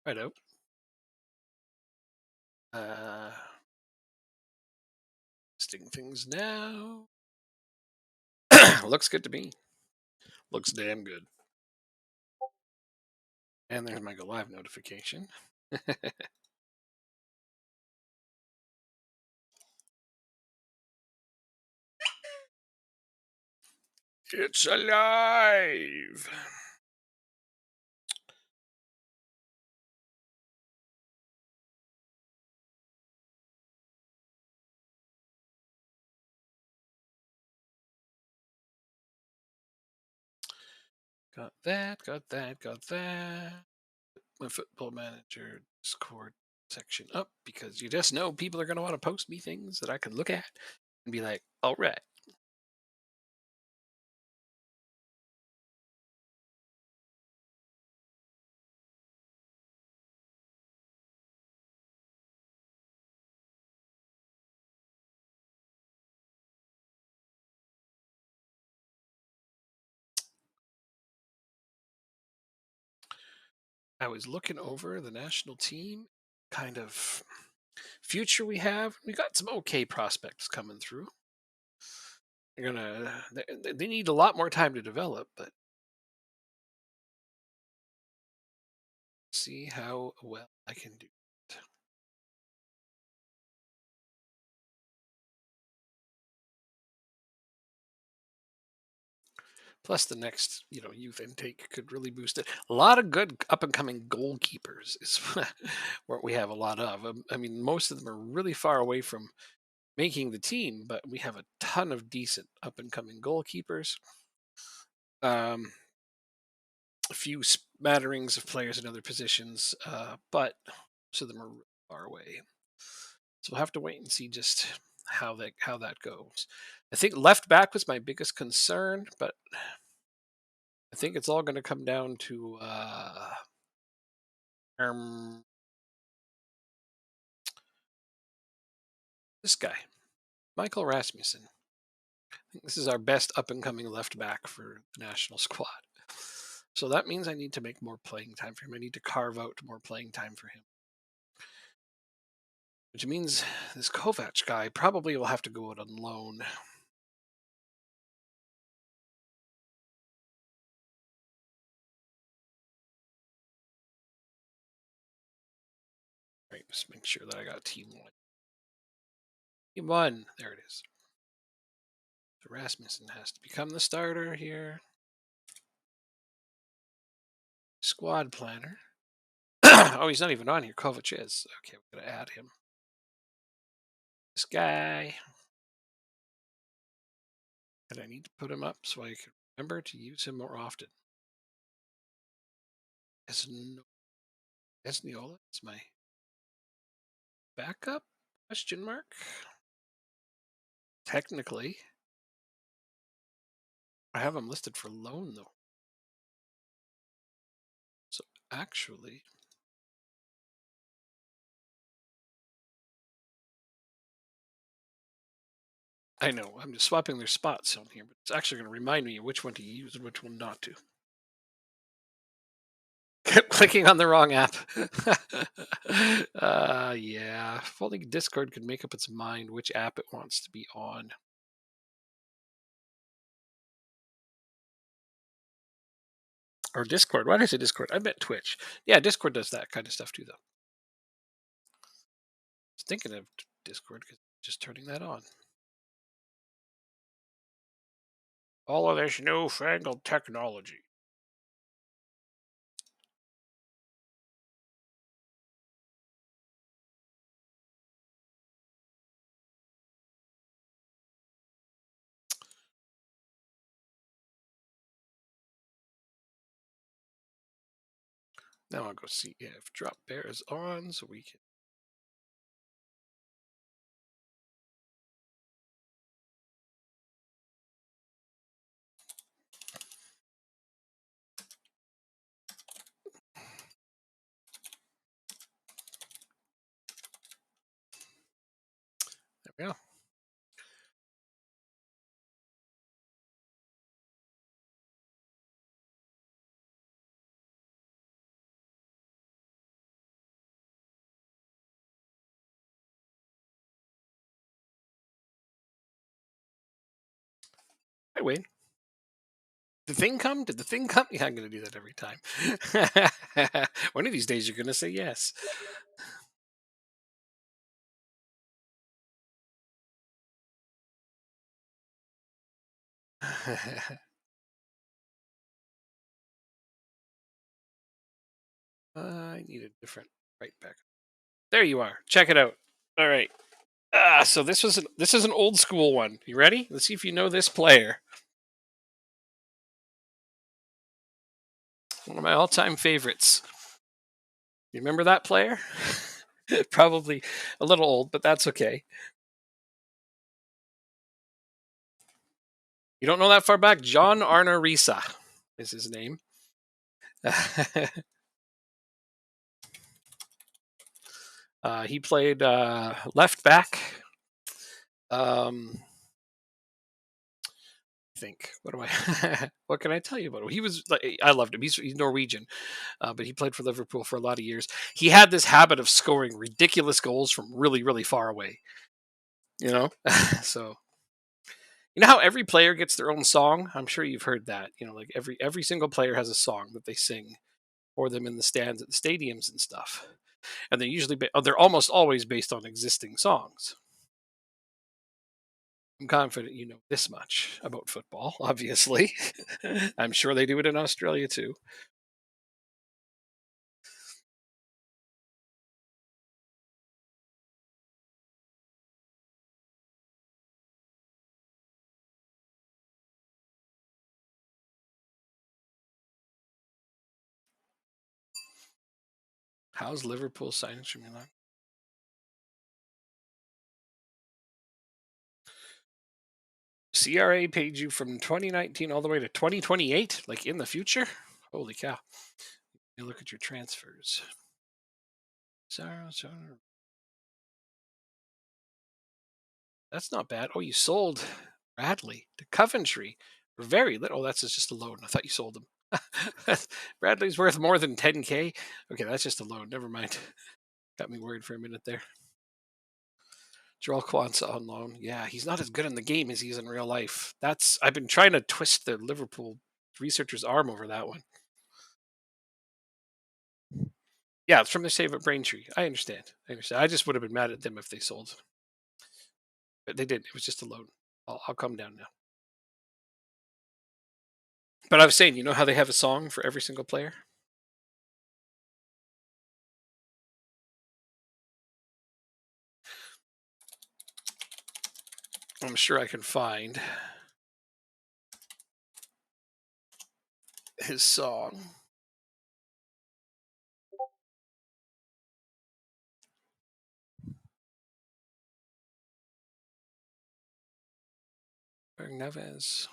Righto. Uh, Listing things now. Looks good to me. Looks damn good. And there's my go live notification. It's alive. Got that, got that, got that. My football manager Discord section up because you just know people are going to want to post me things that I can look at and be like, all right. I was looking over the national team, kind of future we have. We got some okay prospects coming through. They need a lot more time to develop, but see how well I can do it. Plus, the next youth intake could really boost it. A lot of good up and coming goalkeepers is what we have a lot of. I mean, most of them are really far away from making the team, but we have a ton of decent up and coming goalkeepers. Um, a few smatterings of players in other positions, but most of them are really far away. So we'll have to wait and see just how that goes. I think left back was my biggest concern, but I think it's all going to come down to um, this guy, Michael Rasmussen. I think this is our best up and coming left back for the national squad. So that means I need to make more playing time for him. I need to carve out more playing time for him. Which means this Kovac guy probably will have to go out on loan. Right, just make sure that I got team one. Team one, there it is. So Rasmussen has to become the starter here. Squad planner. Oh, he's not even on here. Kovac is. Okay, we're going to add him. This guy. And I need to put him up so I can remember to use him more often. Esniola is my backup? Question mark. Technically, I have him listed for loan though. So actually, I know I'm just swapping their spots on here, but it's actually going to remind me of which one to use and which one not to. Kept clicking on the wrong app. Yeah. If only Discord could make up its mind which app it wants to be on. Or Discord. Why did I say Discord? I meant Twitch. Yeah, Discord does that kind of stuff too, though. I was thinking of Discord because just turning that on. All of this newfangled technology. Now I'll go see if Drop Bear is on so we can. There we go. I win. The thing come? Did the thing come? Yeah, I'm gonna do that every time. One of these days, you're gonna say yes. I need a different right back. There you are. Check it out. All right. So this is an old school one. You ready? Let's see if you know this player. One of my all-time favorites. You remember that player? Probably a little old, but that's okay. You don't know that far back? John Arnorisa is his name. He played left back. Um, I think. What do I? What can I tell you about him? He was. Like, I loved him. He's Norwegian, but he played for Liverpool for a lot of years. He had this habit of scoring ridiculous goals from really far away. You know, so you know how every player gets their own song. I'm sure you've heard that. You know, like every single player has a song that they sing for them in the stands at the stadiums and stuff. And they're usually they're almost always based on existing songs. I'm confident you know this much about football. Obviously, I'm sure they do it in Australia too. How's Liverpool signage from Milan? CRA paid you from 2019 all the way to 2028, like in the future. Holy cow! You look at your transfers. Sarah, that's not bad. Oh, you sold Bradley to Coventry for very little. Oh, that's just a loan. I thought you sold him. Bradley's worth more than 10K. Okay, that's just a loan. Never mind. Got me worried for a minute there. Joel Kwanzaa on loan. Yeah, he's not as good in the game as he is in real life. That's I've been trying to twist the Liverpool researcher's arm over that one. Yeah, it's from the save at Braintree. I understand. I understand. I just would have been mad at them if they sold, but they didn't. It was just a loan. I'll calm down now. But I was saying, you know how they have a song for every single player? I'm sure I can find his song. Neves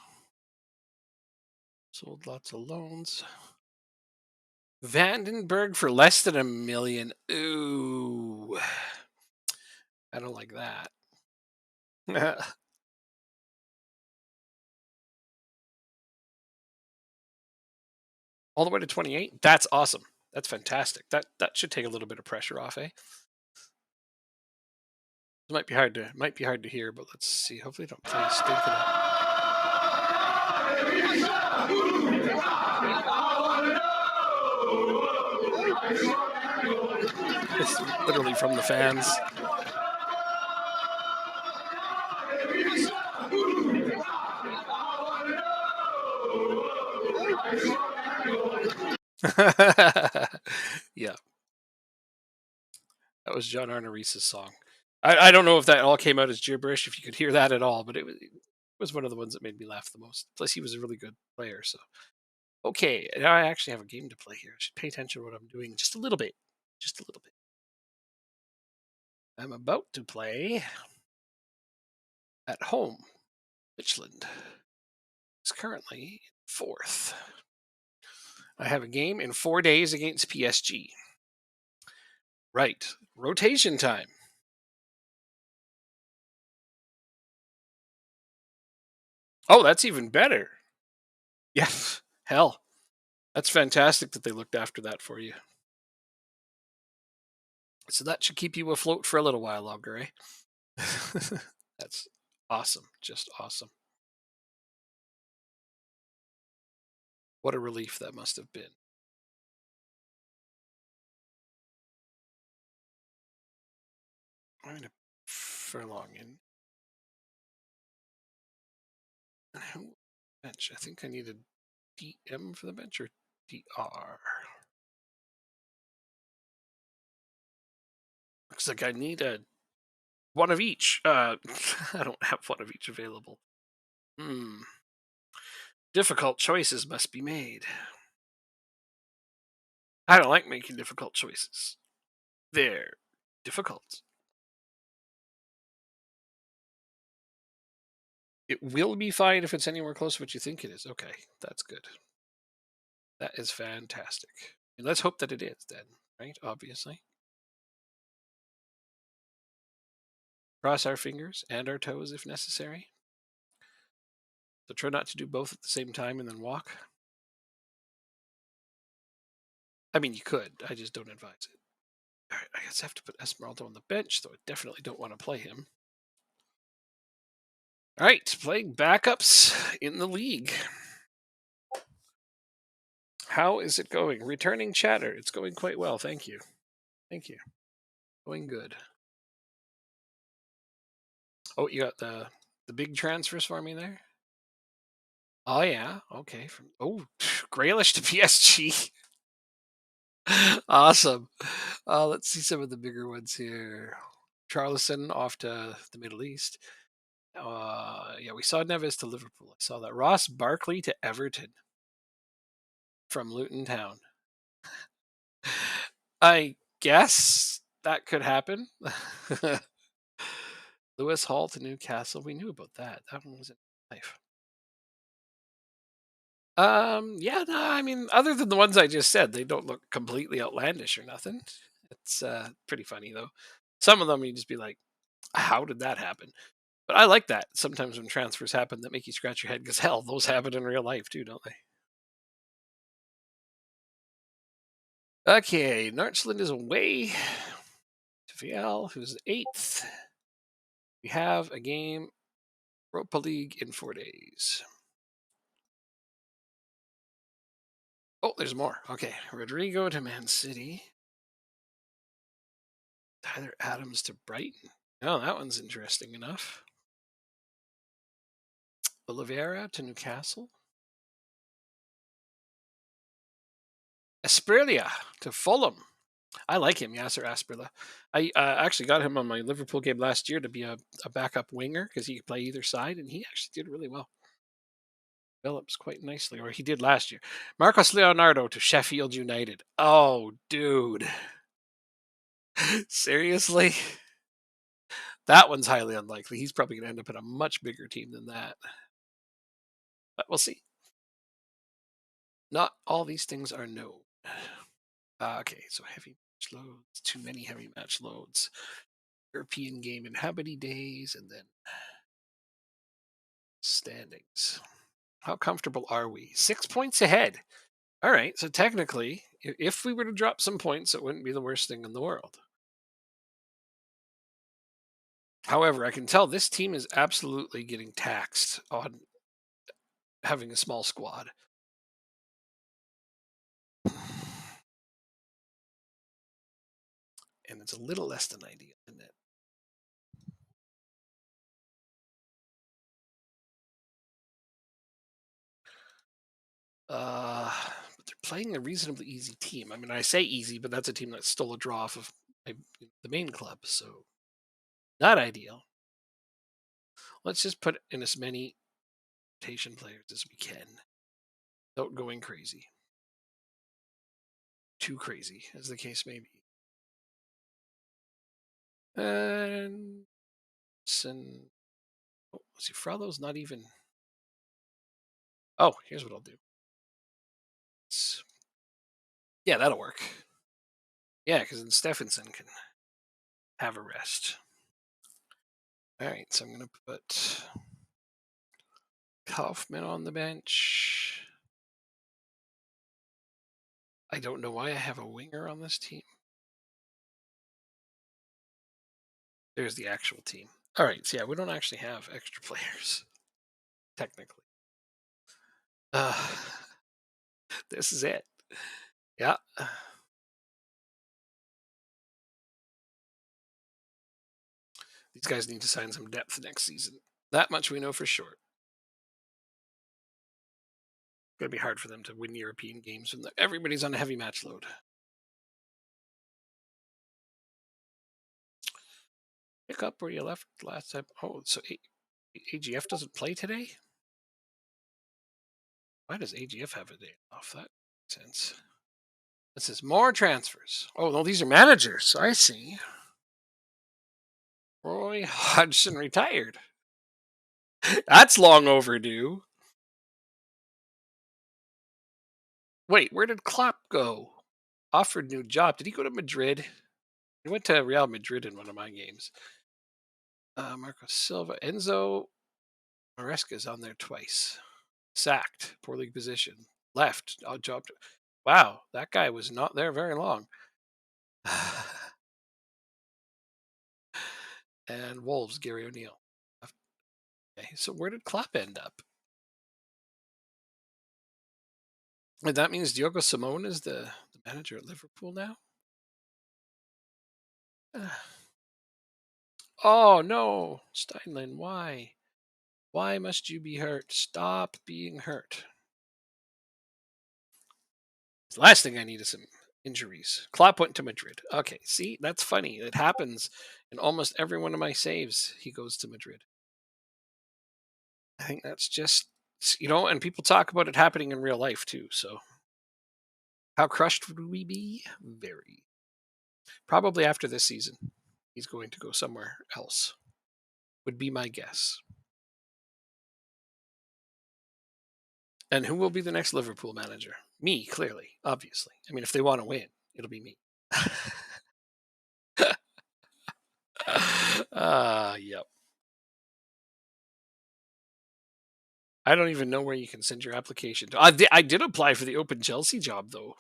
sold lots of loans. Vandenberg for less than 1 million. Ooh, I don't like that. All the way to 28. That's awesome. That's fantastic. That should take a little bit of pressure off, eh? It might be hard to hear, but let's see. Hopefully, don't play stinking. It's literally from the fans. Yeah, that was John Arnaris's song. I don't know if that all came out as gibberish, if you could hear that at all, but it was one of the ones that made me laugh the most. Plus, he was a really good player. So, okay, now I actually have a game to play here. I should pay attention to what I'm doing just a little bit. Just a little bit. I'm about to play at home. Richland is currently fourth. I have a game in 4 days against PSG. Right. Rotation time. Oh, that's even better. Yes. Hell. That's fantastic that they looked after that for you. So that should keep you afloat for a little while longer, eh? That's awesome. Just awesome. What a relief that must have been. I'm going to Furlong in. Bench. I think I need a DM for the bench or DR. Looks like I need a one of each. I don't have one of each available. Hmm. Difficult choices must be made. I don't like making difficult choices. They're difficult. It will be fine if it's anywhere close to what you think it is. Okay, that's good. That is fantastic. And let's hope that it is then, right? Obviously. Cross our fingers and our toes if necessary. So try not to do both at the same time and then walk. I mean, you could. I just don't advise it. All right, I guess I have to put Esmeralda on the bench, though I definitely don't want to play him. All right, playing backups in the league. How is it going? Returning chatter. It's going quite well. Thank you. Thank you. Going good. Oh, you got the big transfers for me there? Oh yeah. Okay. From Graylish to PSG. Awesome. Let's see some of the bigger ones here. Charleston off to the Middle East. Yeah, we saw Neves to Liverpool. I saw that. Ross Barkley to Everton from Luton Town. I guess that could happen. Lewis Hall to Newcastle. We knew about that. That one was in life. Yeah, no, I mean, other than the ones I just said, they don't look completely outlandish or nothing. It's pretty funny though. Some of them you just be like, how did that happen? But I like that sometimes when transfers happen that make you scratch your head because hell, those happen in real life too, don't they? Okay, Norchland is away to VL, who's eighth. We have a game, Europa League in 4 days. Oh, there's more. Okay, Rodrigo to Man City. Tyler Adams to Brighton. Oh, that one's interesting enough. Oliveira to Newcastle. Asprilla to Fulham. I like him, Yasser Asprilla. I actually got him on my Liverpool game last year to be a backup winger because he could play either side, and he actually did really well. Develops quite nicely, or he did last year. Marcos Leonardo to Sheffield United. Oh, dude. Seriously? That one's highly unlikely. He's probably going to end up in a much bigger team than that. But we'll see. Not all these things are known. Okay, so heavy match loads. Too many heavy match loads. European game inhabitee days, and then standings. How comfortable are we? 6 points ahead. All right, so technically, if we were to drop some points, it wouldn't be the worst thing in the world. However, I can tell this team is absolutely getting taxed on having a small squad. And it's a little less than ideal, isn't it? But they're playing a reasonably easy team. I mean, I say easy, but that's a team that stole a draw off of the main club, so not ideal. Let's just put in as many rotation players as we can without going crazy. Too crazy, as the case may be. And oh, see, Frollo's not even. Oh, here's what I'll do. Yeah, that'll work. Yeah, because then Stephenson can have a rest. All right, so I'm going to put Kaufman on the bench. I don't know why I have a winger on this team. There's the actual team. All right, so yeah, we don't actually have extra players, technically. Uh, This is it. Yeah. These guys need to sign some depth next season. That much we know for sure. Gonna be hard for them to win European games when everybody's on a heavy match load. Pick up where you left last time. Oh, so AGF doesn't play today? Why does AGF have a day off? That makes sense. This is more transfers. Oh, no, these are managers. I see. Roy Hodgson retired. That's long overdue. Wait, where did Klopp go? Offered new job. Did he go to Madrid? He went to Real Madrid in one of my games. Marco Silva. Enzo Maresca is on there twice. Sacked. Poor league position. Left. Odd job. Wow, that guy was not there very long. And Wolves, Gary O'Neill. Okay, so where did Klopp end up? And that means Diogo Simone is the manager at Liverpool now? Oh no, Steinlen, why? Why must you be hurt? Stop being hurt. The last thing I need is some injuries. Klopp went to Madrid. Okay, see, that's funny. It happens in almost every one of my saves. He goes to Madrid. I think that's just, and people talk about it happening in real life too. So how crushed would we be? Very. Probably after this season, he's going to go somewhere else. Would be my guess. And who will be the next Liverpool manager? Me, clearly, obviously. I mean, if they want to win, it'll be me. Yep. I don't even know where you can send your application. I did apply for the open Chelsea job though,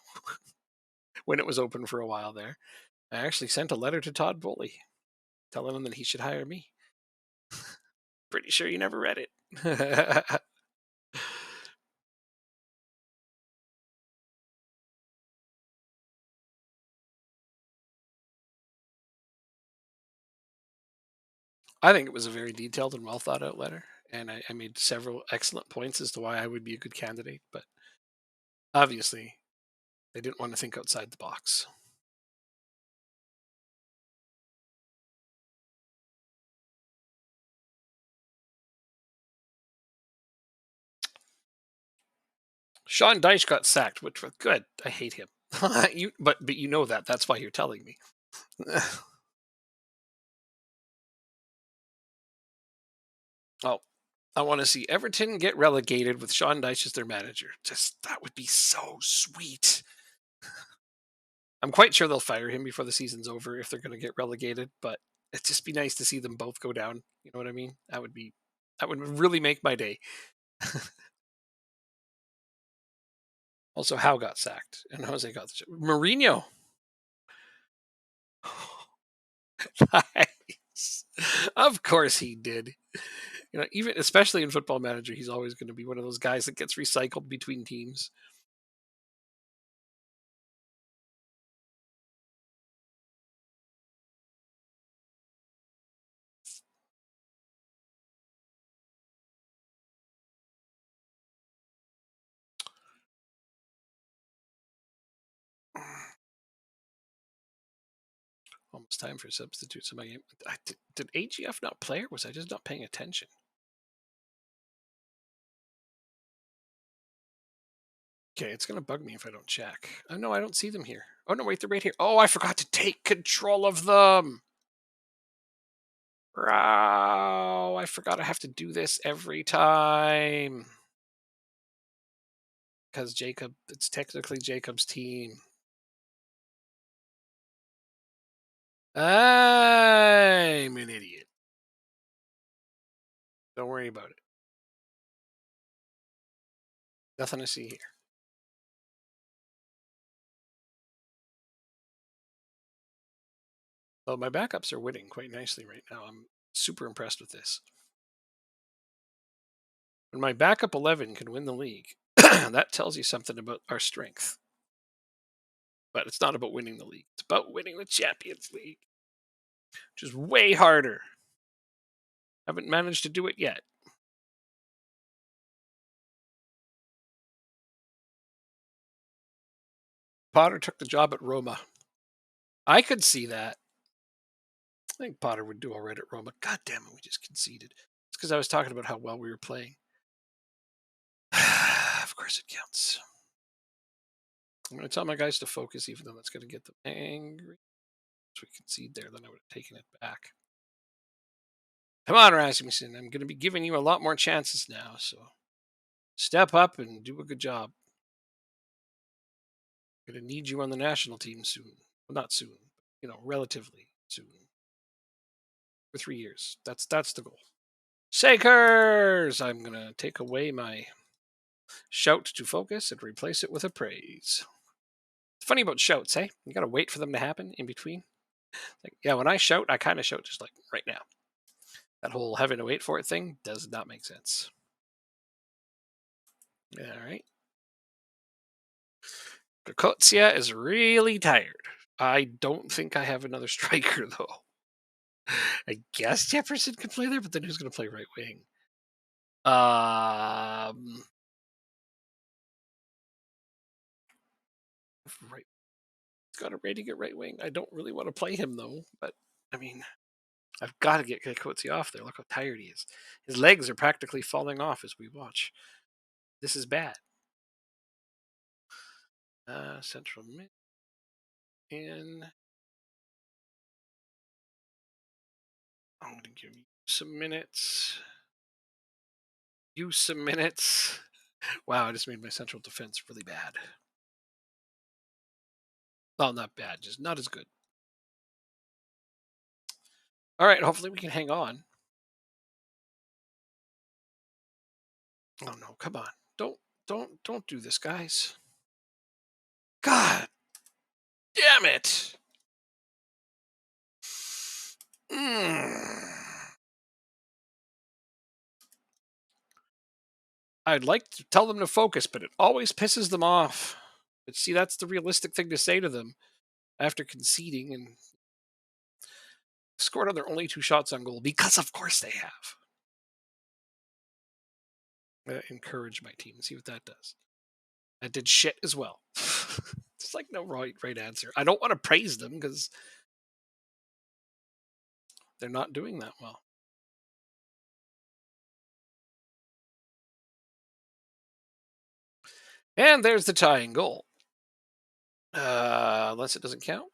when it was open for a while there. I actually sent a letter to Todd Bowley telling him that he should hire me. Pretty sure you never read it. I think it was a very detailed and well thought out letter, and I made several excellent points as to why I would be a good candidate. But obviously, they didn't want to think outside the box. Sean Dyche got sacked, which was good. I hate him. But you know that. That's why you're telling me. Oh, I want to see Everton get relegated with Sean Dyche as their manager. Just that would be so sweet. I'm quite sure they'll fire him before the season's over if they're going to get relegated. But it'd just be nice to see them both go down. You know what I mean? That would really make my day. Also, Howe got sacked and Jose got the job. Mourinho. Nice. Of course he did. Even especially in Football Manager, he's always going to be one of those guys that gets recycled between teams. Almost time for substitutes in my game. Did AGF not play, or was I just not paying attention? Okay, it's gonna bug me if I don't check. Oh no, I don't see them here. Oh no, wait, they're right here. Oh, I forgot to take control of them. Oh, I forgot I have to do this every time. Because it's technically Jacob's team. I'm an idiot. Don't worry about it. Nothing to see here. Well, my backups are winning quite nicely right now. I'm super impressed with this. When my backup 11 can win the league, That tells you something about our strength. But it's not about winning the league. It's about winning the Champions League, which is way harder. Haven't managed to do it yet. Potter took the job at Roma. I could see that. I think Potter would do all right at Roma. God damn it, we just conceded. It's because I was talking about how well we were playing. Of course it counts. I'm going to tell my guys to focus, even though that's going to get them angry. If we concede there, then I would have taken it back. Come on, Rasmussen. I'm going to be giving you a lot more chances now, so step up and do a good job. I'm going to need you on the national team soon. Well, not soon, relatively soon. For 3 years. That's the goal. Shakers! I'm going to take away my shout to focus and replace it with a praise. It's funny about shouts, hey? You got to wait for them to happen in between. Like, yeah, when I shout, I kind of shout just like right now. That whole having to wait for it thing does not make sense. All right. Kokotzia is really tired. I don't think I have another striker, though. I guess Jefferson could play there, but then who's going to play right wing? Right. Got a rating at right wing. I don't really want to play him, though. But, I mean, I've got to get Kokotzia off there. Look how tired he is. His legs are practically falling off as we watch. This is bad. Central mid. And I'm going to give you some minutes. Use some minutes. Wow, I just made my central defense really bad. Well, not bad, just not as good. All right, hopefully we can hang on. Oh no, come on. Don't do this, guys. God damn it. Mm. I'd like to tell them to focus, but it always pisses them off. But see, that's the realistic thing to say to them after conceding and scored on their only 2 shots on goal because of course they have. Encourage my team and see what that does. That did shit as well. It's like no right answer. I don't want to praise them because they're not doing that well. And there's the tying goal. Unless it doesn't count.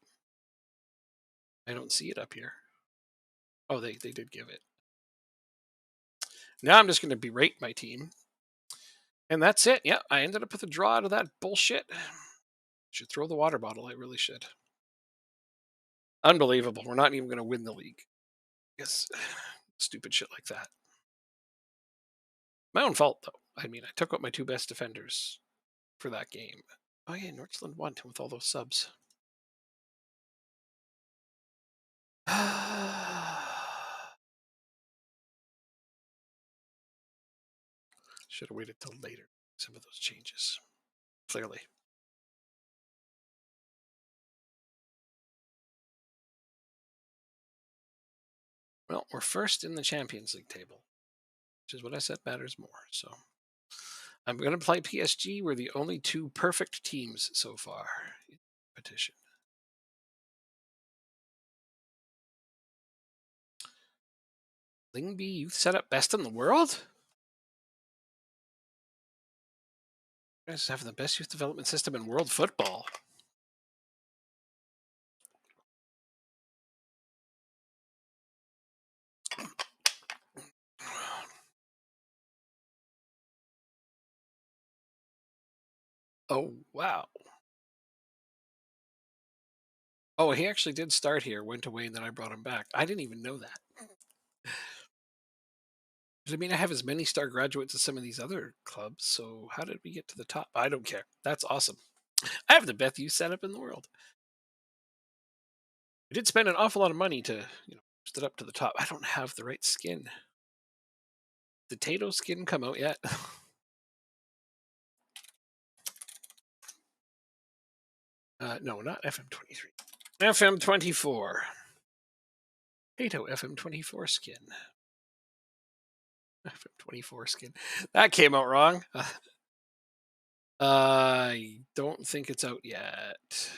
I don't see it up here. Oh, they did give it. Now I'm just going to berate my team. And that's it. Yeah, I ended up with a draw out of that bullshit. Should throw the water bottle. I really should. Unbelievable. We're not even going to win the league. Yes. Stupid shit like that. My own fault, though. I mean, I took out my 2 best defenders for that game. Oh, yeah, Northland won with all those subs. Should have waited till later. Some of those changes. Clearly. Well, we're first in the Champions League table, which is what I said matters more. So I'm going to play PSG. We're the only 2 perfect teams so far in the competition. Lingby Youth Setup best in the world? You guys have the best youth development system in world football. Oh, wow. Oh, he actually did start here, went away, and then I brought him back. I didn't even know that. I mean, I have as many star graduates as some of these other clubs, so how did we get to the top? I don't care. That's awesome. I have the best youth setup in the world. I did spend an awful lot of money to, boost it up to the top. I don't have the right skin. Did Tato skin come out yet? No, not FM23. FM24. Hato FM24 skin. FM24 skin. That came out wrong. I don't think it's out yet.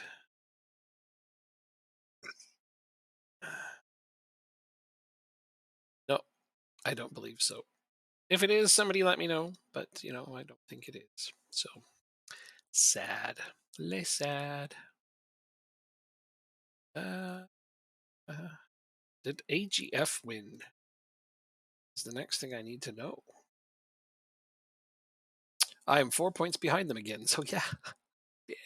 No, I don't believe so. If it is, somebody let me know. But I don't think it is. So sad. Le sad. Uh, uh, did AGF win? Is the next thing I need to know. I am 4 points behind them again. So yeah, did.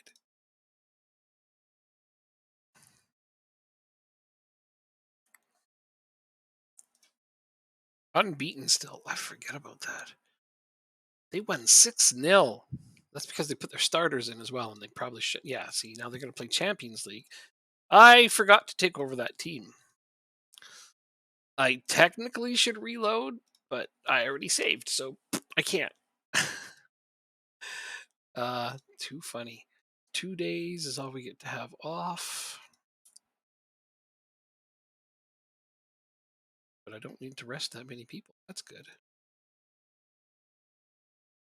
Unbeaten still. I forget about that. They won 6-0. That's because they put their starters in as well, and they probably should. Yeah, see, now they're going to play Champions League. I forgot to take over that team. I technically should reload, but I already saved, so I can't. Too funny. 2 days is all we get to have off. But I don't need to rest that many people. That's good.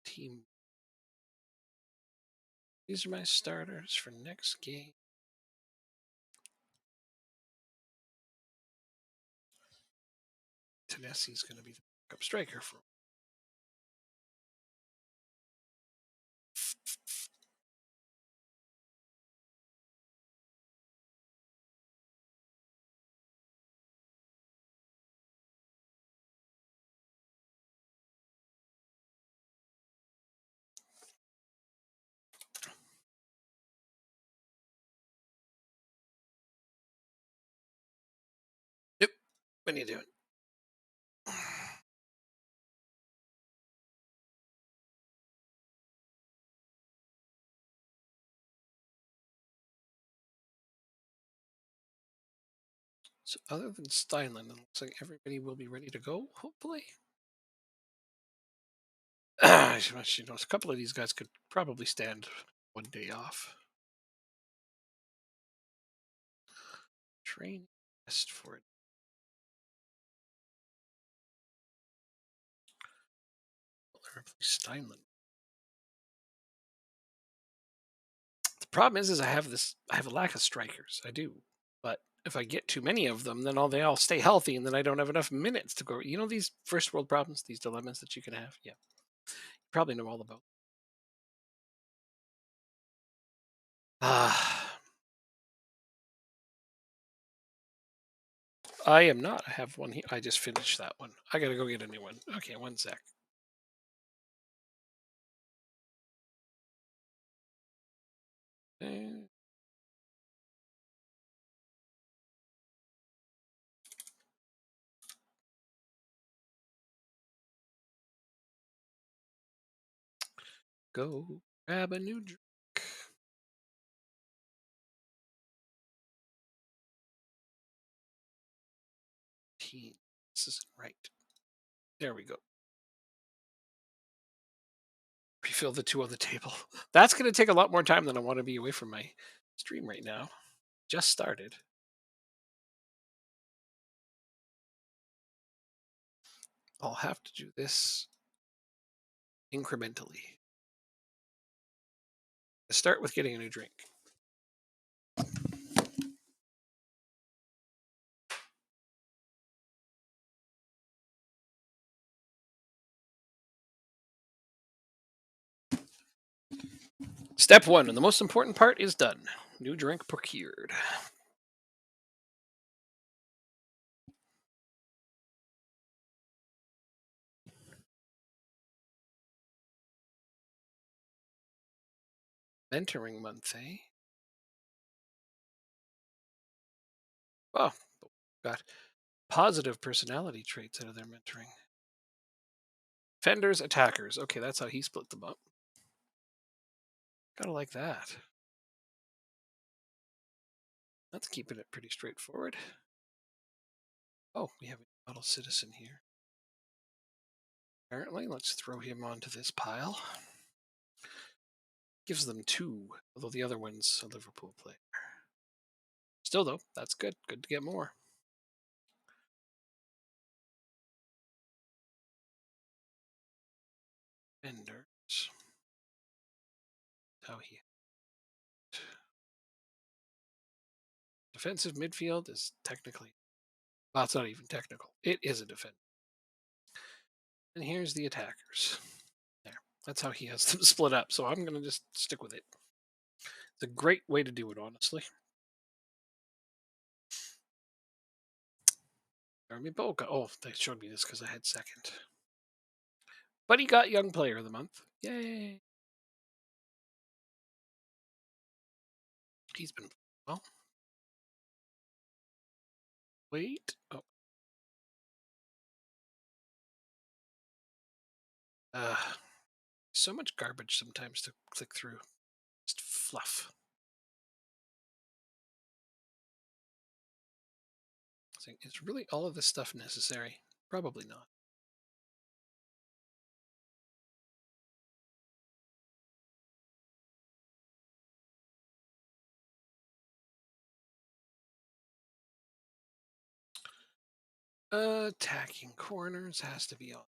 Team. These are my starters for next game. Tennessee's going to be the backup striker for. Yep. What are you doing? So other than Steinlen, it looks like everybody will be ready to go, hopefully. A couple of these guys could probably stand 1 day off. Train best for it. Steinlen. The problem is I have a lack of strikers. I do, but if I get too many of them, then they all stay healthy, and then I don't have enough minutes to go. These first world problems, these dilemmas that you can have. Yeah, you probably know all about. I am not. I have one here. I just finished that one. I gotta go get a new one. Okay, one sec. Uh, Go grab a new drink. This isn't right. There we go. Refill the two on the table. That's going to take a lot more time than I want to be away from my stream right now. Just started. I'll have to do this incrementally. Start with getting a new drink. Step 1, and the most important part is done. New drink procured. Mentoring month, eh? Oh, got positive personality traits out of their mentoring. Fenders, attackers. Okay, that's how he split them up. Gotta like that. That's keeping it pretty straightforward. Oh, we have a model citizen here. Apparently, let's throw him onto this pile. Gives them two, although the other one's a Liverpool player. Still, though, that's good. Good to get more. Defenders. How he defensive midfield is technically, well, it's not even technical. It is a defense. And here's the attackers. There. That's how he has them split up. So I'm going to just stick with it. It's a great way to do it, honestly. Jeremy Boga. Oh, they showed me this because I had second. But he got Young Player of the Month. Yay. He's been, well, wait. Oh. So much garbage sometimes to click through. Just fluff. Is really all of this stuff necessary? Probably not. Attacking corners has to be on.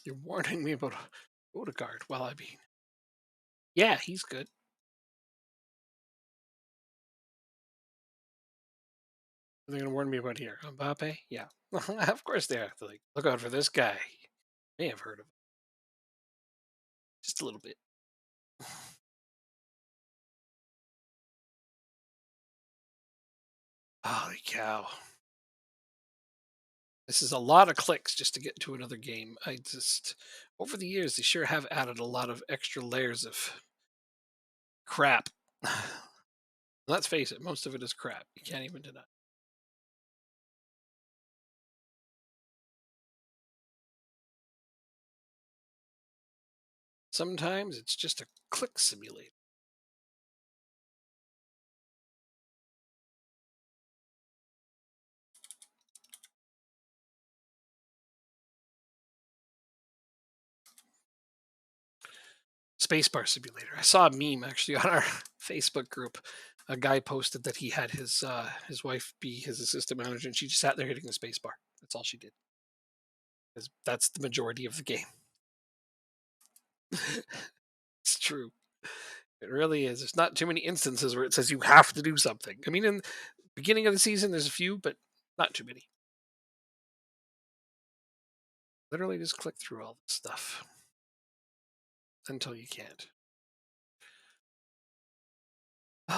You're warning me about Odegaard. Well, I mean, yeah, he's good. Are they going to warn me about here? Mbappe? Yeah. Of course they are. They're like, look out for this guy. May have heard of him. Just a little bit. Holy cow. This is a lot of clicks just to get to another game. Over the years, they sure have added a lot of extra layers of crap. Let's face it, most of it is crap. You can't even deny. Sometimes it's just a click simulator. Spacebar simulator. I saw a meme actually on our Facebook group. A guy posted that he had his wife be his assistant manager, and she just sat there hitting the spacebar. That's all she did. Because that's the majority of the game. It's true. It really is. There's not too many instances where it says you have to do something. I mean, in the beginning of the season, there's a few, but not too many. Literally just click through all this stuff until you can't. All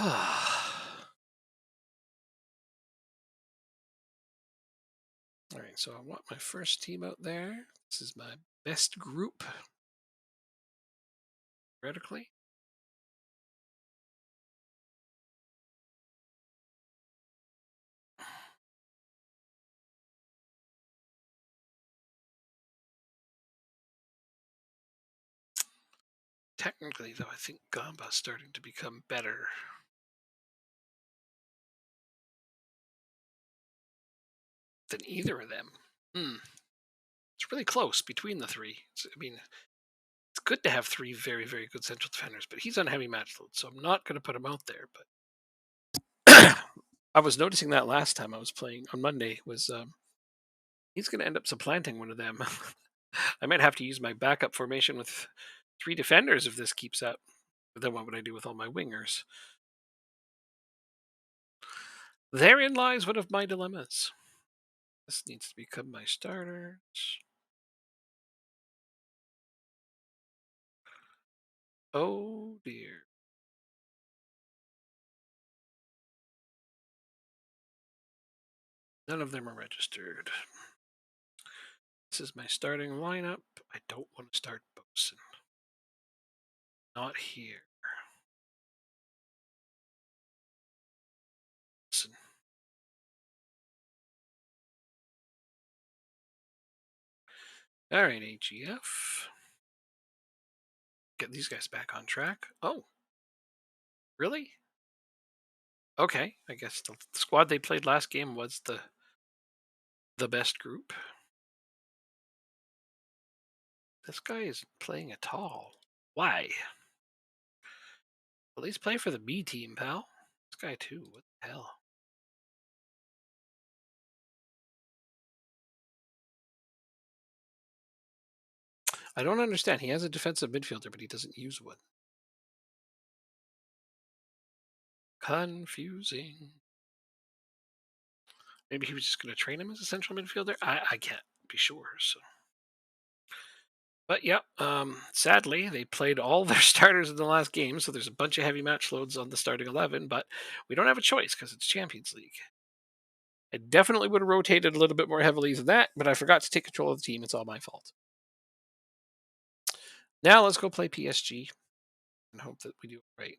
right, so I want my first team out there. This is my best group, theoretically. Technically, though, I think Gamba's starting to become better than either of them. It's really close between the three. I mean, it's good to have three very, very good central defenders, but he's on heavy match load, so I'm not going to put him out there. But I was noticing that last time I was playing on Monday was he's going to end up supplanting one of them. I might have to use my backup formation with three defenders if this keeps up. But then what would I do with all my wingers? Therein lies one of my dilemmas. This needs to become my starters. Oh dear. None of them are registered. This is my starting lineup. I don't want to start Bosun. Not here. Bosun. All right, AGF. Get these guys back on track. Oh, really? Okay, I guess the squad they played last game was the best group. This guy isn't playing at all. Why? At least play for the B team, pal. This guy too. What the hell? I don't understand. He has a defensive midfielder, but he doesn't use one. Confusing. Maybe he was just going to train him as a central midfielder. I can't be sure. So, but yeah, sadly they played all their starters in the last game, so there's a bunch of heavy match loads on the starting 11. But we don't have a choice because it's Champions League. I definitely would have rotated a little bit more heavily than that, but I forgot to take control of the team. It's all my fault. Now let's go play PSG and hope that we do it right.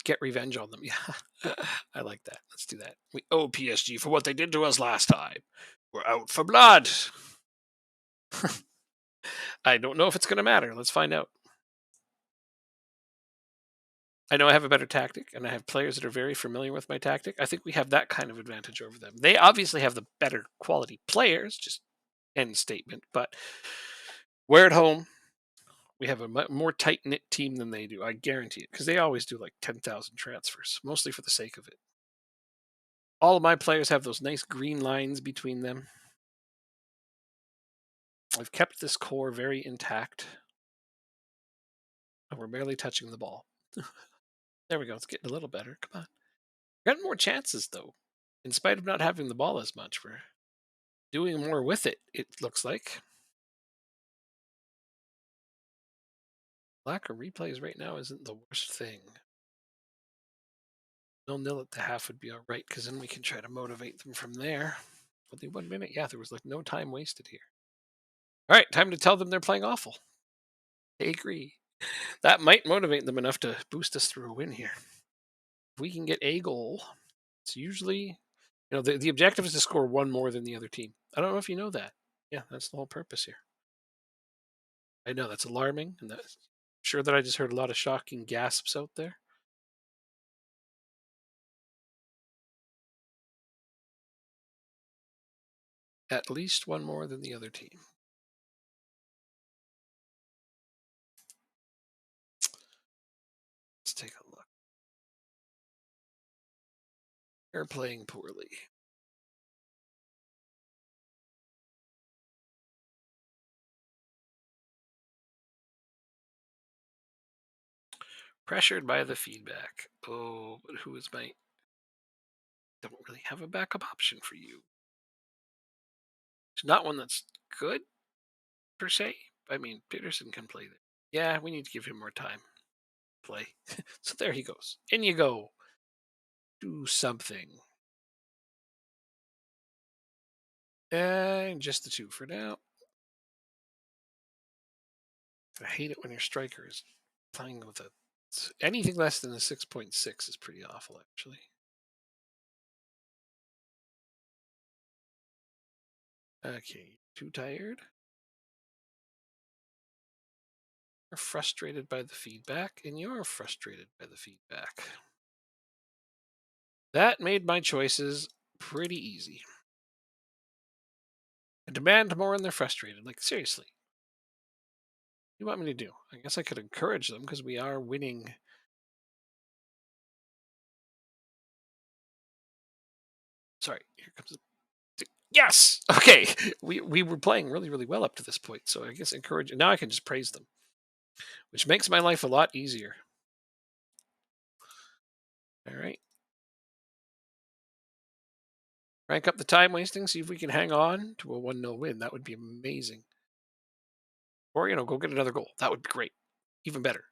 Get revenge on them. Yeah, I like that. Let's do that. We owe PSG for what they did to us last time. We're out for blood. I don't know if it's going to matter. Let's find out. I know I have a better tactic, and I have players that are very familiar with my tactic. I think we have that kind of advantage over them. They obviously have the better quality players, just end statement. But we're at home. We have a more tight knit team than they do. I guarantee it, because they always do like 10,000 transfers, mostly for the sake of it. All of my players have those nice green lines between them. I've kept this core very intact, and we're barely touching the ball. There we go. It's getting a little better. Come on. We're getting more chances, though. In spite of not having the ball as much, we're doing more with it, it looks like. Lack of replays right now isn't the worst thing. 0-0 at the half would be all right, because then we can try to motivate them from there. Only 1 minute. Yeah, there was like no time wasted here. All right, time to tell them they're playing awful. They agree. That might motivate them enough to boost us through a win here. If we can get a goal, it's usually, the objective is to score one more than the other team. I don't know if you know that. Yeah, that's the whole purpose here. I know that's alarming, and that's sure that I just heard a lot of shocking gasps out there. At least one more than the other team. Let's take a look. They're playing poorly. Pressured by the feedback. Oh, but who is my... Don't really have a backup option for you. It's not one that's good, per se. I mean, Peterson can play there. Yeah, we need to give him more time. Play. So there he goes. In you go. Do something. And just the two for now. I hate it when your striker is playing with anything less than a 6.6 is pretty awful, actually. Okay, too tired? You're frustrated by the feedback, and you're frustrated by the feedback. That made my choices pretty easy. I demand more and they're frustrated. Like, seriously. What do you want me to do? I guess I could encourage them because we are winning. Sorry, here comes yes. Okay, we were playing really really well up to this point, so I guess encourage. Now I can just praise them, which makes my life a lot easier. All right, rank up the time wasting. See if we can hang on to a 1-0 win. That would be amazing. Or go get another goal. That would be great. Even better.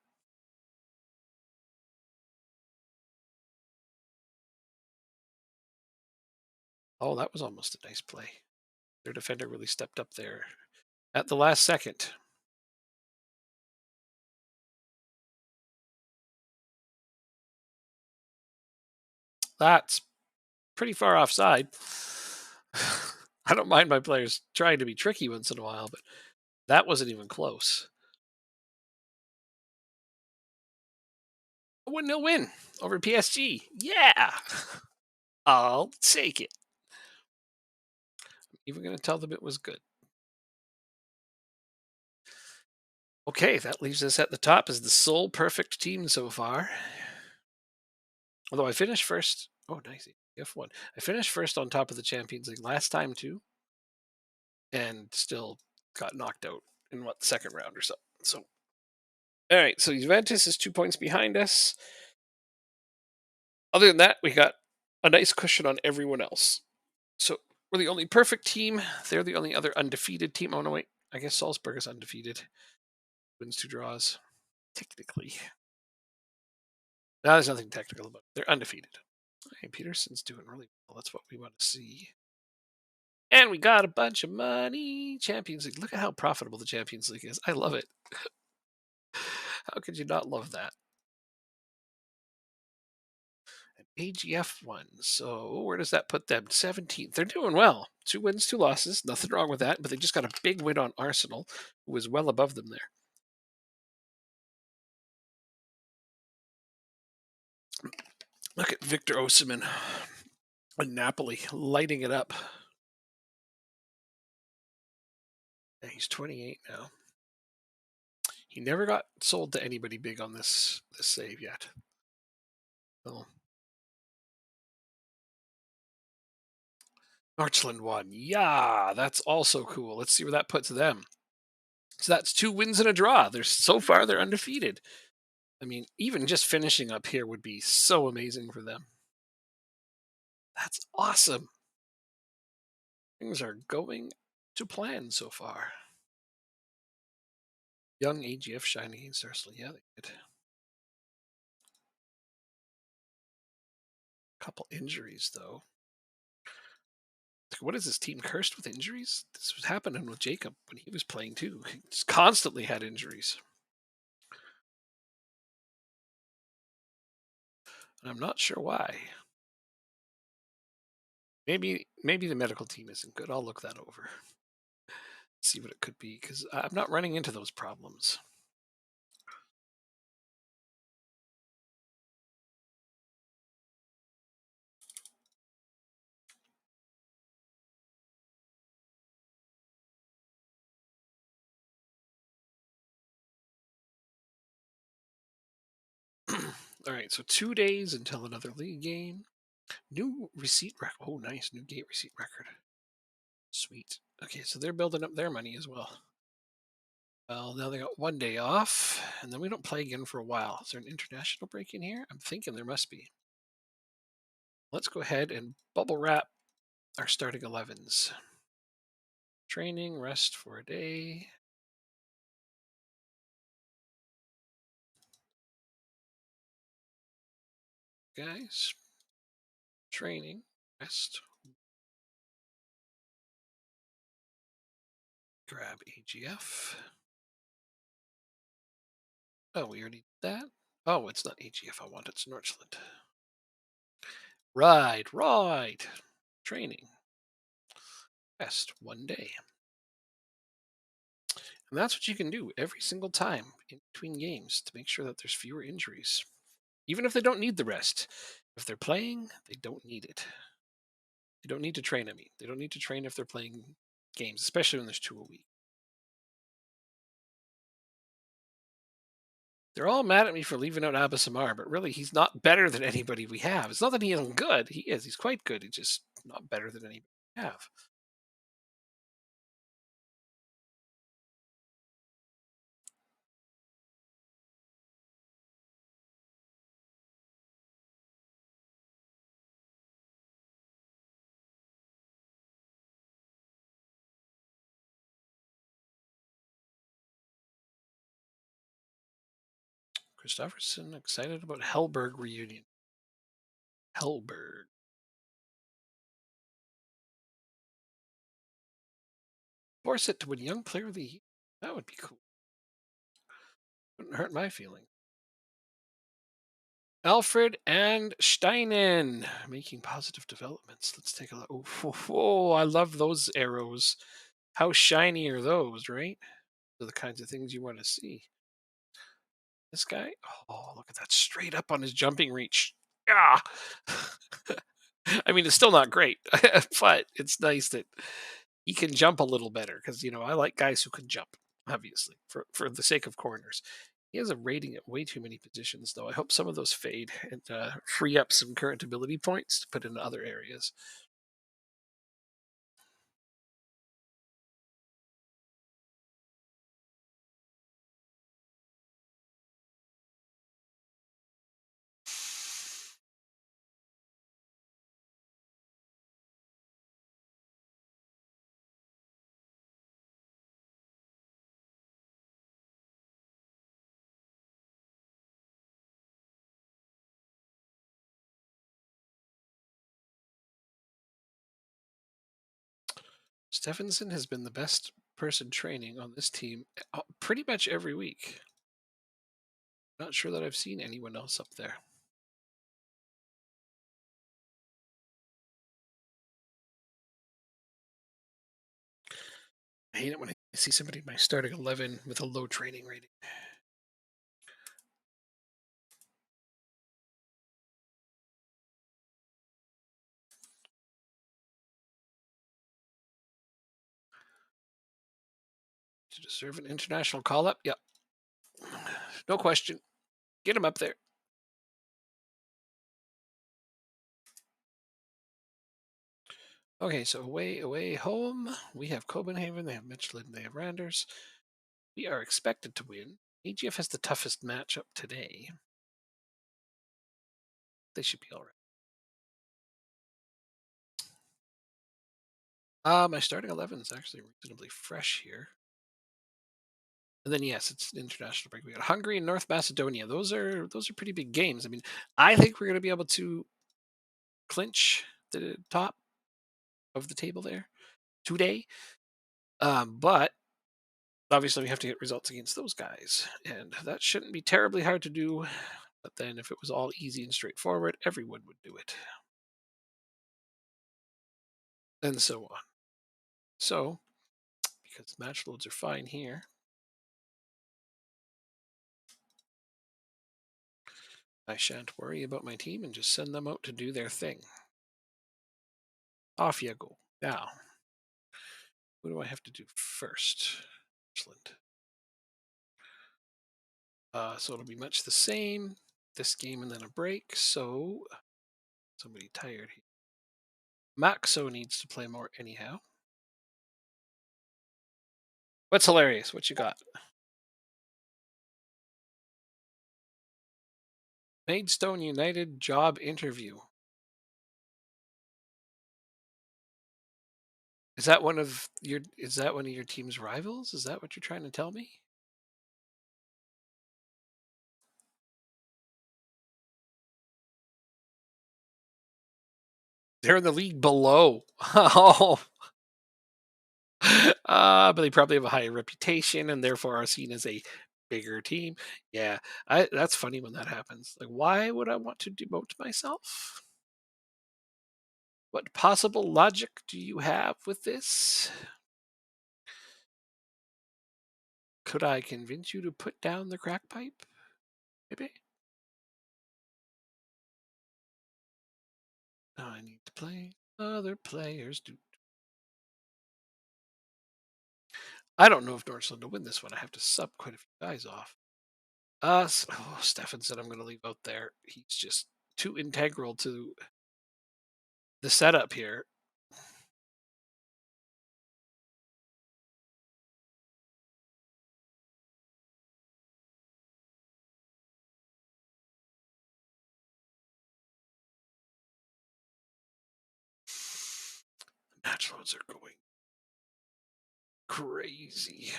Oh, that was almost a nice play. Their defender really stepped up there at the last second. That's pretty far offside. I don't mind my players trying to be tricky once in a while, but that wasn't even close. A 1-0 win over PSG. Yeah. I'll take it. Even going to tell them it was good. Okay, that leaves us at the top as the sole perfect team so far. Although I finished first. Oh, nice. F1. I finished first on top of the Champions League last time too, and still got knocked out in what, the second round or so. So, all right. So Juventus is 2 points behind us. Other than that, we got a nice cushion on everyone else. So we're the only perfect team. They're the only other undefeated team. Oh no, wait. I guess Salzburg is undefeated. Wins 2 draws. Technically. No, there's nothing technical about it. They're undefeated. Hey, Peterson's doing really well. That's what we want to see. And we got a bunch of money. Champions League. Look at how profitable the Champions League is. I love it. How could you not love that? An AGF one. So where does that put them? 17th. They're doing well. 2 wins, 2 losses. Nothing wrong with that. But they just got a big win on Arsenal, who was well above them there. Look at Victor Osimhen and Napoli lighting it up. Yeah, he's 28 now. He never got sold to anybody big on this save yet. Oh, Norchland won. Yeah, that's also cool. Let's see where that puts them. So that's 2 wins and a draw. They're so far they're undefeated. I mean, even just finishing up here would be so amazing for them. That's awesome. Things are going to plan so far. Young AGF shining against Arsenal. Yeah, they did. Couple injuries though. What is this team cursed with injuries? This was happening with Jacob when he was playing too. He just constantly had injuries. And I'm not sure why. Maybe the medical team isn't good. I'll look that over. See what it could be because I'm not running into those problems. All right, so 2 days until another league game. New receipt record. Oh, nice. New gate receipt record. Sweet. Okay, so they're building up their money as well. Well, now they got 1 day off, and then we don't play again for a while. Is there an international break in here? I'm thinking there must be. Let's go ahead and bubble wrap our starting 11s. Training, rest for a day. Guys, training, rest. Grab AGF. Oh, we already did that? Oh, it's not AGF I want, it's Northland. Right. Training. Rest 1 day. And that's what you can do every single time in between games to make sure that there's fewer injuries. Even if they don't need the rest. If they're playing, they don't need it. They don't need to train, I mean. They don't need to train if they're playing games, especially when there's 2 a week. They're all mad at me for leaving out Abasamar, but really he's not better than anybody we have. It's not that he isn't good. He is. He's quite good. He's just not better than anybody we have. Christopherson excited about Hellberg reunion. Hellberg. Force it to win Young Player of the Year. That would be cool. Wouldn't hurt my feeling. Alfred and Steinen making positive developments. Let's take a look. Oh, I love those arrows. How shiny are those, right? They're the kinds of things you want to see. This guy, oh, look at that straight up on his jumping reach. Yeah. I mean, it's still not great, but it's nice that he can jump a little better because, I like guys who can jump, obviously, for the sake of corners. He has a rating at way too many positions, though. I hope some of those fade and free up some current ability points to put in other areas. Stephenson has been the best person training on this team pretty much every week. Not sure that I've seen anyone else up there. I hate it when I see somebody in my starting 11 with a low training rating. To deserve an international call up? Yep. No question. Get him up there. Okay, so away, home. We have Copenhagen, they have Michelin, they have Randers. We are expected to win. AGF has the toughest matchup today. They should be all right. My starting 11 is actually reasonably fresh here. And then yes, it's an international break. We got Hungary and North Macedonia. Those are pretty big games. I mean, I think we're going to be able to clinch the top of the table there today. But obviously, we have to get results against those guys, and that shouldn't be terribly hard to do. But then, if it was all easy and straightforward, everyone would do it, and so on. So, because match loads are fine here, I shan't worry about my team and just send them out to do their thing. Off you go. Now, what do I have to do first? Excellent. So it'll be much the same. This game and then a break. So somebody tired here. Maxo needs to play more anyhow. What's hilarious? What you got? Maidstone United job interview. Is that one of your team's rivals? Is that what you're trying to tell me? They're in the league below. Oh, but they probably have a higher reputation and therefore are seen as a bigger team. Yeah, that's funny when that happens. Like, why would I want to demote myself? What possible logic do you have with this? Could I convince you to put down the crack pipe? Maybe. I need to play other players. I don't know if Northland will win this one. I have to sub quite a few guys off. Stefan said I'm going to leave out there. He's just too integral to the setup here. The match loads are going crazy.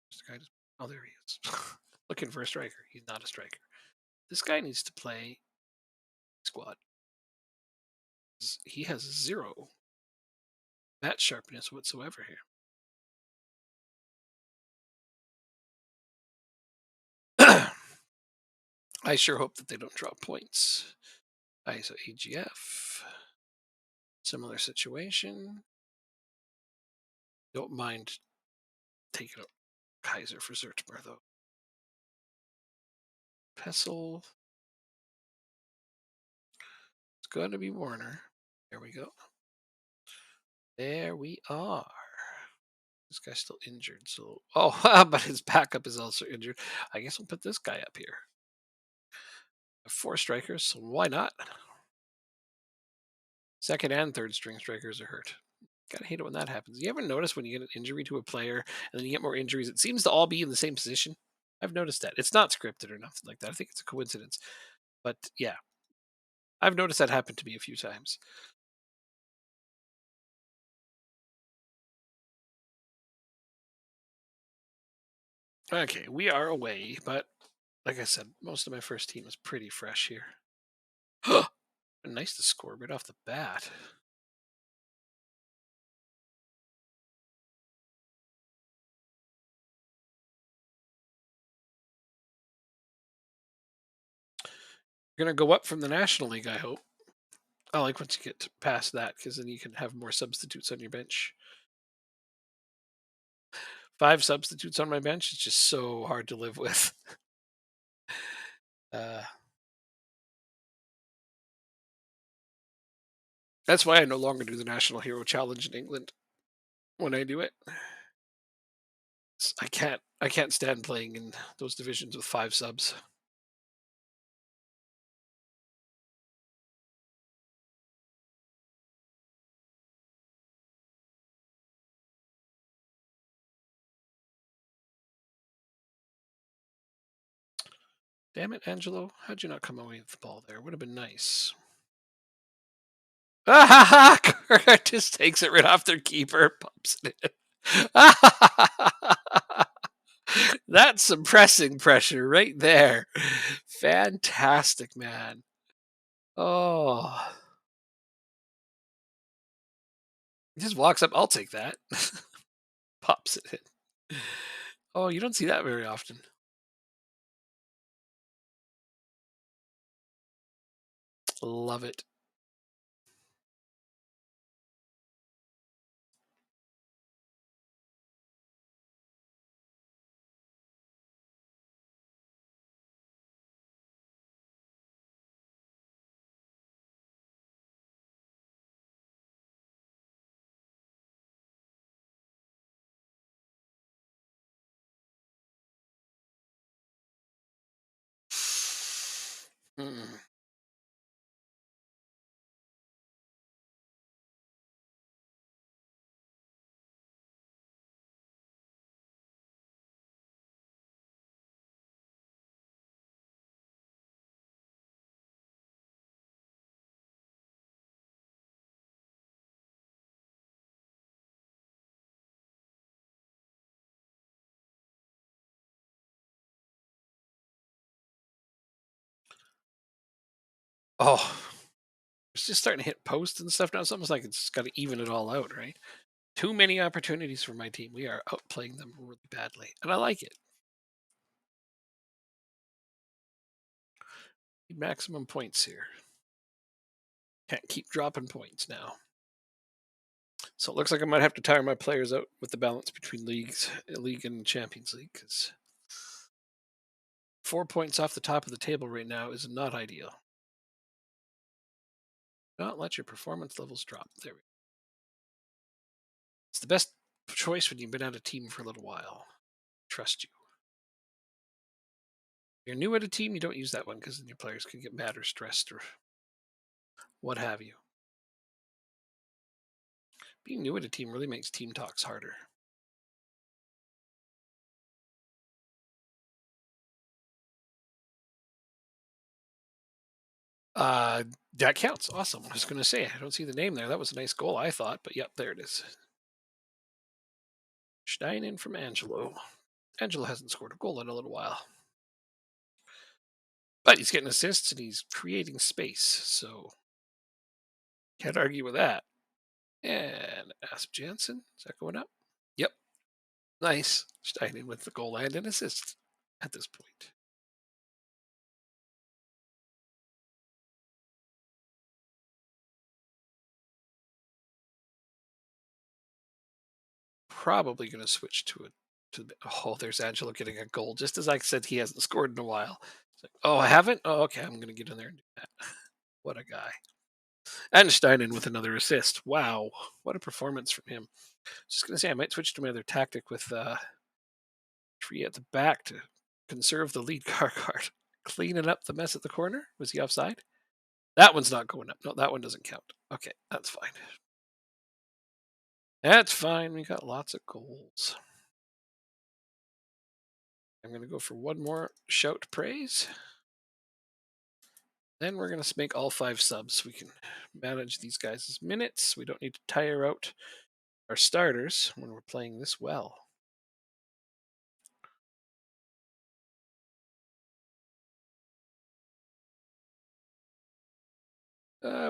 This guy just, oh, there he is. Looking for a striker. He's not a striker. This guy needs to play squad. He has zero match sharpness whatsoever here. I sure hope that they don't drop points. ISO AGF. Similar situation. Don't mind taking out Kaiser for Zertmer, though. Pessel. It's going to be Warner. There we go. There we are. This guy's still injured, so but his backup is also injured. I guess we'll put this guy up here. 4 strikers, so why not? Second and third string strikers are hurt. Gotta hate it when that happens. You ever notice when you get an injury to a player and then you get more injuries, it seems to all be in the same position? I've noticed that. It's not scripted or nothing like that. I think it's a coincidence. But yeah, I've noticed that happen to me a few times. Okay, we are away, but like I said, most of my first team is pretty fresh here. Nice to score right off the bat. You're gonna go up from the National League, I hope. I like once you get past that because then you can have more substitutes on your bench. 5 substitutes on my bench is just so hard to live with. Uh, that's why I no longer do the National Hero Challenge in England. When I do it, I can't stand playing in those divisions with 5 subs. Damn it, Angelo! How'd you not come away with the ball there? Would have been nice. Ah, just takes it right off their keeper, pops it in. That's some pressing pressure right there. Fantastic, man. Oh, he just walks up. I'll take that. Pops it in. Oh, you don't see that very often. Love it. Mm. Oh, it's just starting to hit posts and stuff now. It's almost like it's got to even it all out, right? Too many opportunities for my team. We are outplaying them really badly, and I like it. Need maximum points here. Can't keep dropping points now. So it looks like I might have to tire my players out with the balance between league and Champions League, because 4 points off the top of the table right now is not ideal. Don't let your performance levels drop. There we go. It's the best choice when you've been out of team for a little while. Trust you. If you're new at a team, you don't use that one because then your players can get mad or stressed or what have you. Being new at a team really makes team talks harder. Uh, that counts. Awesome. I was going to say, I don't see the name there. That was a nice goal, I thought, but yep, there it is. Stein in from Angelo. Angelo hasn't scored a goal in a little while. But he's getting assists and he's creating space, so can't argue with that. And Asp Jansen, is that going up? Yep. Nice. Stein in with the goal and an assist at this point. probably going to switch to a. Oh, there's Angelo getting a goal just as I said he hasn't scored in a while. It's like, oh, I haven't. Oh, okay, I'm going to get in there and do that. What a guy! And Steinen with another assist. Wow, what a performance from him. Just going to say I might switch to my other tactic with Tree at the back to conserve the lead car card. Cleaning up the mess at the corner. Was he offside? That one's not going up. No, that one doesn't count. Okay, that's fine. That's fine. We got lots of goals. I'm going to go for one more shout praise. Then we're going to make all 5 subs. We can manage these guys' minutes. We don't need to tire out our starters when we're playing this well.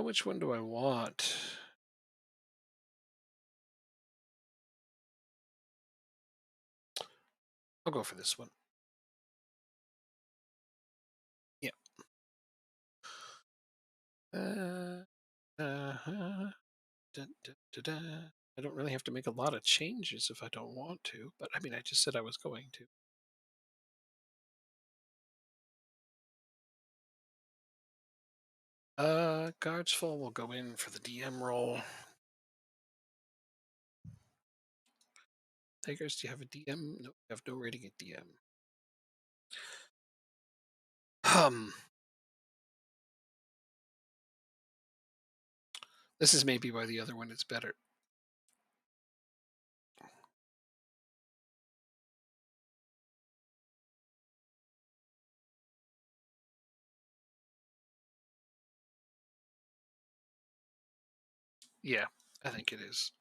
Which one do I want? I'll go for this one. Yeah. Uh-huh. Dun, dun, dun, dun. I don't really have to make a lot of changes if I don't want to, but I mean, I just said I was going to. Guards Fall will go in for the DM role. Tigers, do you have a DM? No, you have no rating at DM. This is maybe why the other one is better. Yeah, I think it is.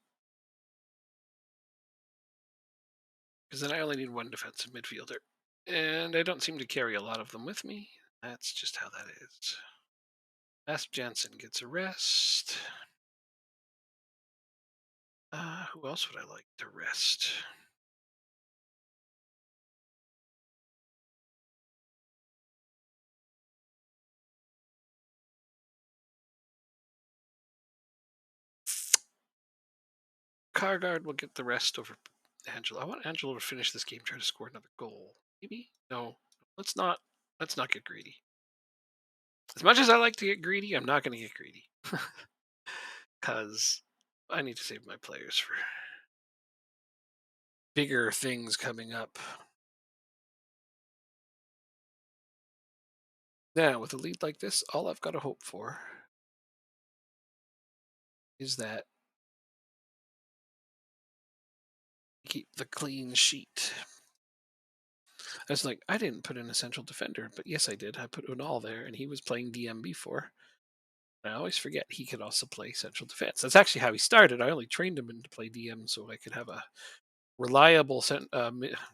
Because then I only need one defensive midfielder. And I don't seem to carry a lot of them with me. That's just how that is. Asp Jansen gets a rest. Who else would I like to rest? Cargard will get the rest over Angelo. I want Angelo to finish this game, try to score another goal. Maybe? No. Let's not get greedy. As much as I like to get greedy, I'm not gonna get greedy. Because I need to save my players for bigger things coming up. Now, with a lead like this, all I've got to hope for is that we keep the clean sheet. I was like, I didn't put in a central defender, but yes, I did. I put Unal there, and he was playing DM before. I always forget he could also play central defense. That's actually how he started. I only trained him to play DM so I could have a reliable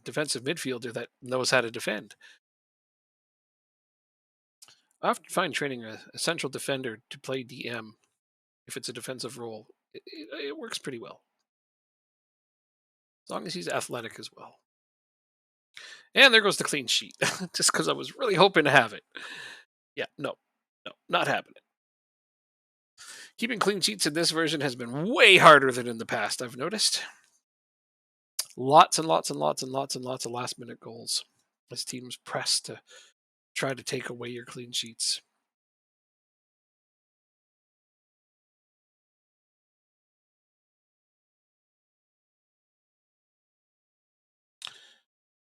defensive midfielder that knows how to defend. I often find training a central defender to play DM, if it's a defensive role, it works pretty well. As long as he's athletic as well. And there goes the clean sheet, just because I was really hoping to have it. Yeah, no, not happening. Keeping clean sheets in this version has been way harder than in the past, I've noticed. Lots and lots and lots and lots and lots of last minute goals as teams press to try to take away your clean sheets.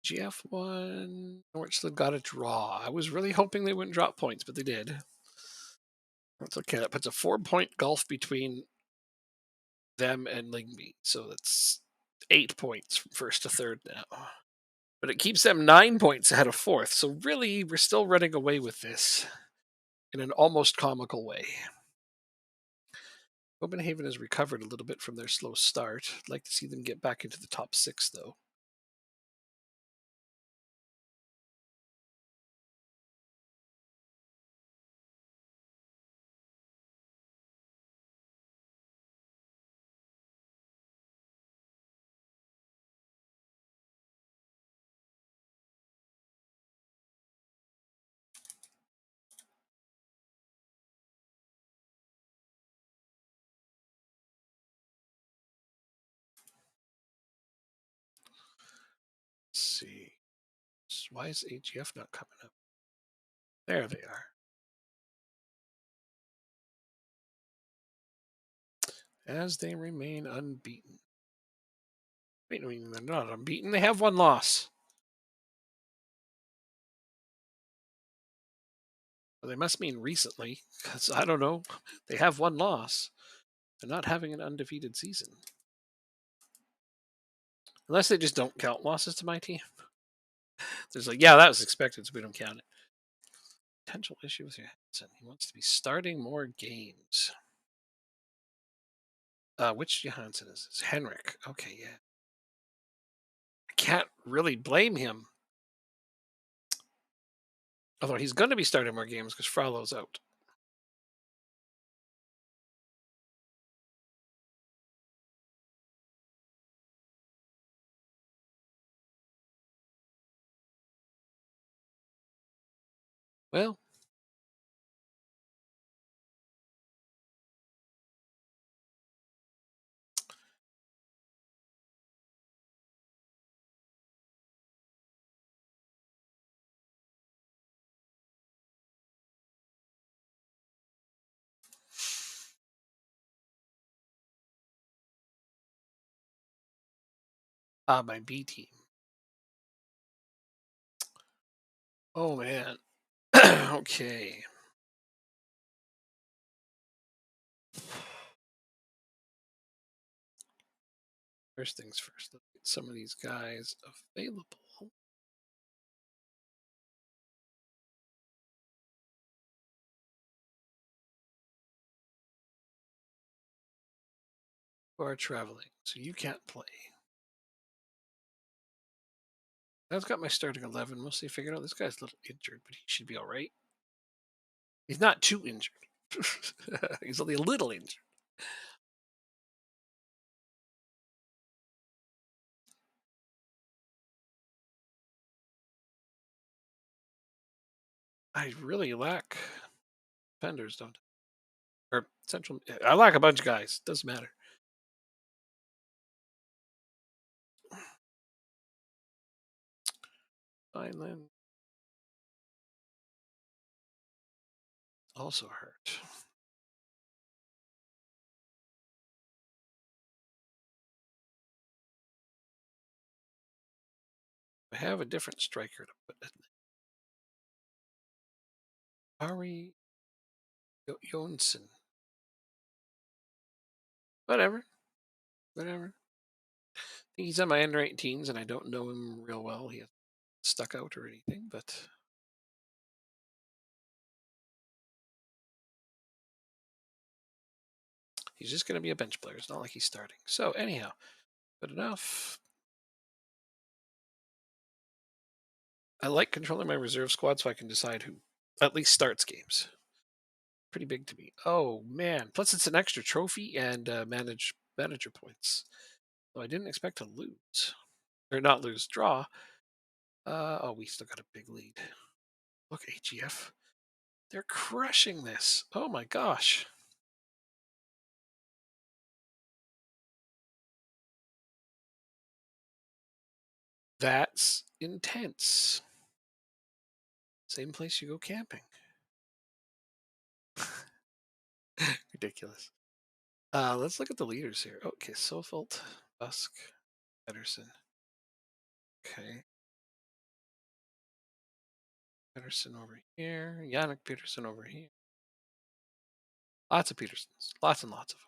GF1, Norwich got a draw. I was really hoping they wouldn't drop points, but they did. That's okay. That puts a 4-point gulf between them and Lingby. So that's 8 points from first to third now. But it keeps them 9 points ahead of fourth. So really, we're still running away with this in an almost comical way. Copenhagen has recovered a little bit from their slow start. I'd like to see them get back into the top 6, though. Why is AGF not coming up? There they are. As they remain unbeaten. Wait, I mean, they're not unbeaten. They have one loss. Well, they must mean recently, because I don't know. They have one loss. They're not having an undefeated season. Unless they just don't count losses to my team. There's like, yeah, that was expected, so we don't count it. Potential issue with Johansson. He wants to be starting more games. Which Johansson is this? Henrik. Okay, yeah. I can't really blame him. Although he's going to be starting more games because Frollo's out. Well, my B team. Oh man. Okay. First things first. Let's get some of these guys available. Who are traveling, so you can't play. I've got my starting 11 mostly figured out. This guy's a little injured, but he should be all right. He's not too injured. He's only a little injured. I really lack defenders, don't I? Or central. I lack a bunch of guys. Doesn't matter. Island also hurt. I have a different striker to put in. Ari Jonsson. Whatever. Whatever. He's on my under 18s, and I don't know him real well. He hasn't stuck out or anything, but he's just going to be a bench player. It's not like he's starting. So, anyhow, good enough. I like controlling my reserve squad so I can decide who at least starts games. Pretty big to me. Oh, man. Plus, it's an extra trophy and manager points. So, I didn't expect to lose. Or not lose, draw. Oh, we still got a big lead. Look, AGF. They're crushing this. Oh my gosh. That's intense. Same place you go camping. Ridiculous. Let's look at the leaders here. Okay, Sofalt, Busk, Pedersen. Okay. Pedersen over here. Yannick Peterson over here. Lots of Petersons. Lots and lots of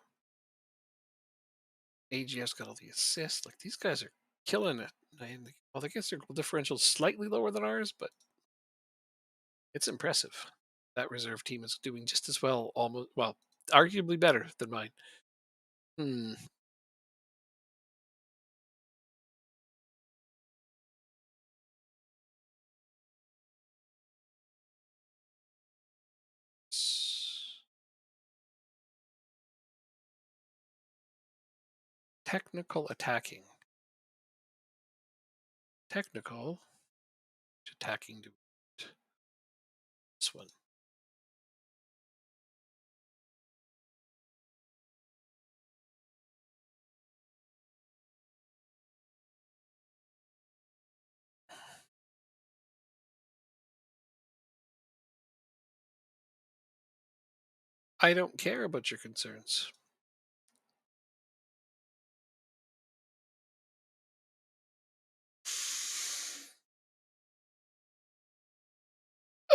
them. AGF's got all the assists. Like these guys are killing it. Well, I guess their goal differential is slightly lower than ours, but it's impressive. That reserve team is doing just as well, almost well, arguably better than mine. Hmm. Technical attacking. Technical attacking. This one. I don't care about your concerns.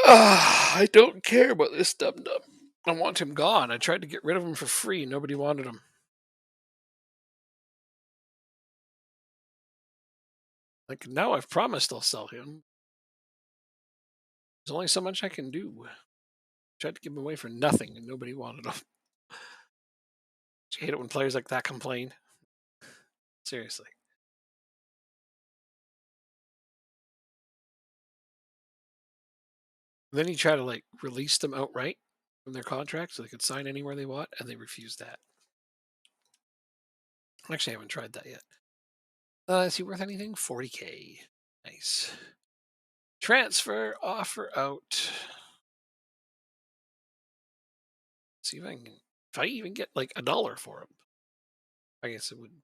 I don't care about this dum dum. I want him gone. I tried to get rid of him for free. Nobody wanted him. Like now I've promised I'll sell him. There's only so much I can do. Tried to give him away for nothing and nobody wanted him. I hate it when players like that complain. Seriously. Then you try to like release them outright from their contract so they could sign anywhere they want, and they refuse that. Actually, I haven't tried that yet. Is he worth anything? 40K. Nice. Transfer offer out. See if I can. If I even get like $1 for him, I guess it would be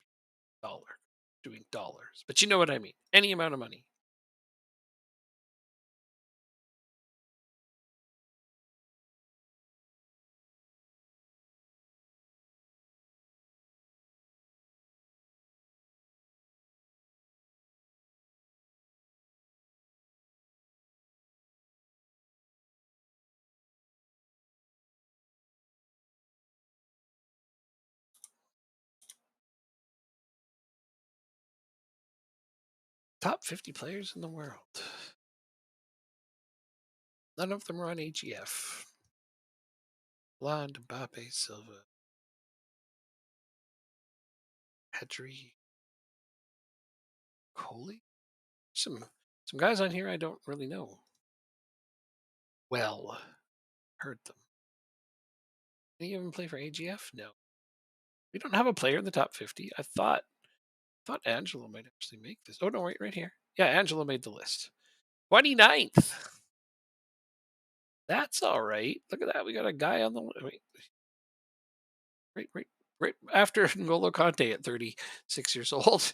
dollar doing dollars. But you know what I mean. Any amount of money. Top 50 players in the world. None of them are on AGF. Blonde, Mbappe, Silva, Pedri, Coley. Some guys on here I don't really know. Well, heard them. Any of them play for AGF? No. We don't have a player in the top 50. I thought Angelo might actually make this. Oh no, right here. Yeah, Angelo made the list. 29th. That's all right. Look at that. We got a guy on the wait, right after N'Golo Conte at 36 years old,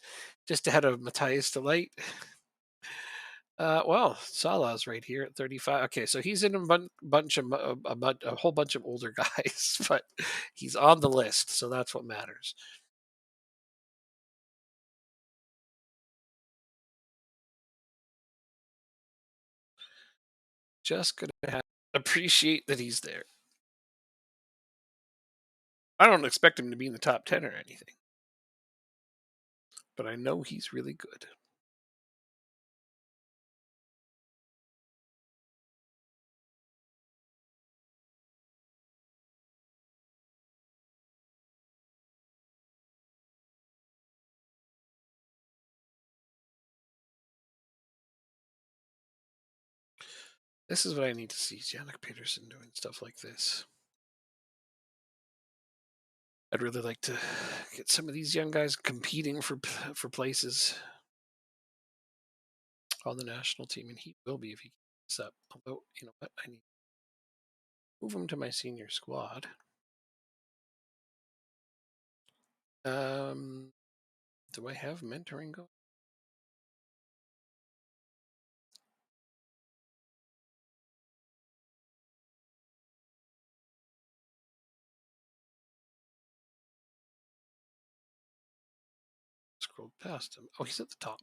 just ahead of Matthias Delight. Well, Salah's right here at 35. Okay, so he's in bunch of a whole bunch of older guys, but he's on the list, so that's what matters. Just gonna appreciate that he's there. I don't expect him to be in the top 10 or anything, but I know he's really good. This is what I need to see: Janik Peterson doing stuff like this. I'd really like to get some of these young guys competing for places on the national team, and he will be if he keeps up. Although, you know what, I need to move him to my senior squad. Do I have mentoring going? Scrolled past him. Oh, he's at the top.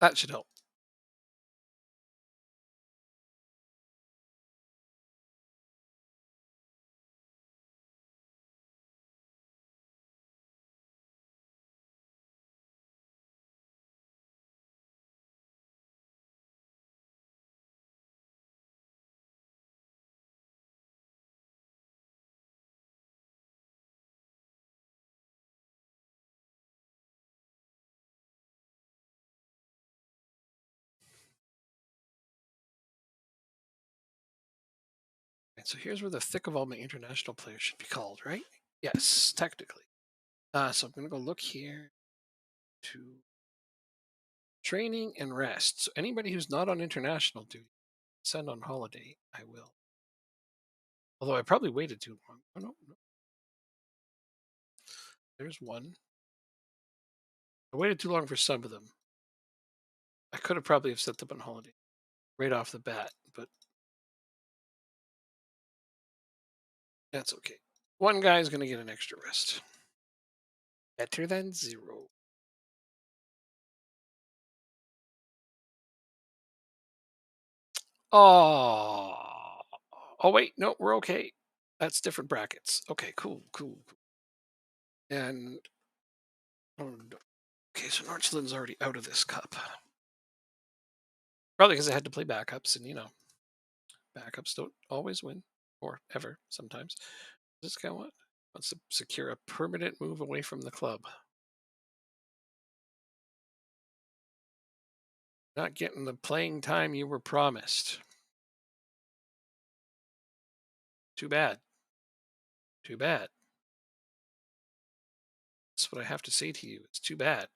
That should help. And so here's where the thick of all my international players should be called, right? Yes, technically. So I'm gonna go look here to training and rest. So anybody who's not on international duty, send on holiday, I will. Although I probably waited too long. Oh no, no. There's one. I waited too long for some of them. I could have probably have set them on holiday right off the bat, but That's okay. One guy's going to get an extra rest. Better than zero. Oh. Oh wait, no, we're okay. That's different brackets. Okay, cool, cool. And oh, okay, so Northland's already out of this cup. Probably because they had to play backups, and backups don't always win, or ever. Sometimes. This guy wants to secure a permanent move away from the club. Not getting the playing time you were promised. Too bad. Too bad. That's what I have to say to you. It's too bad.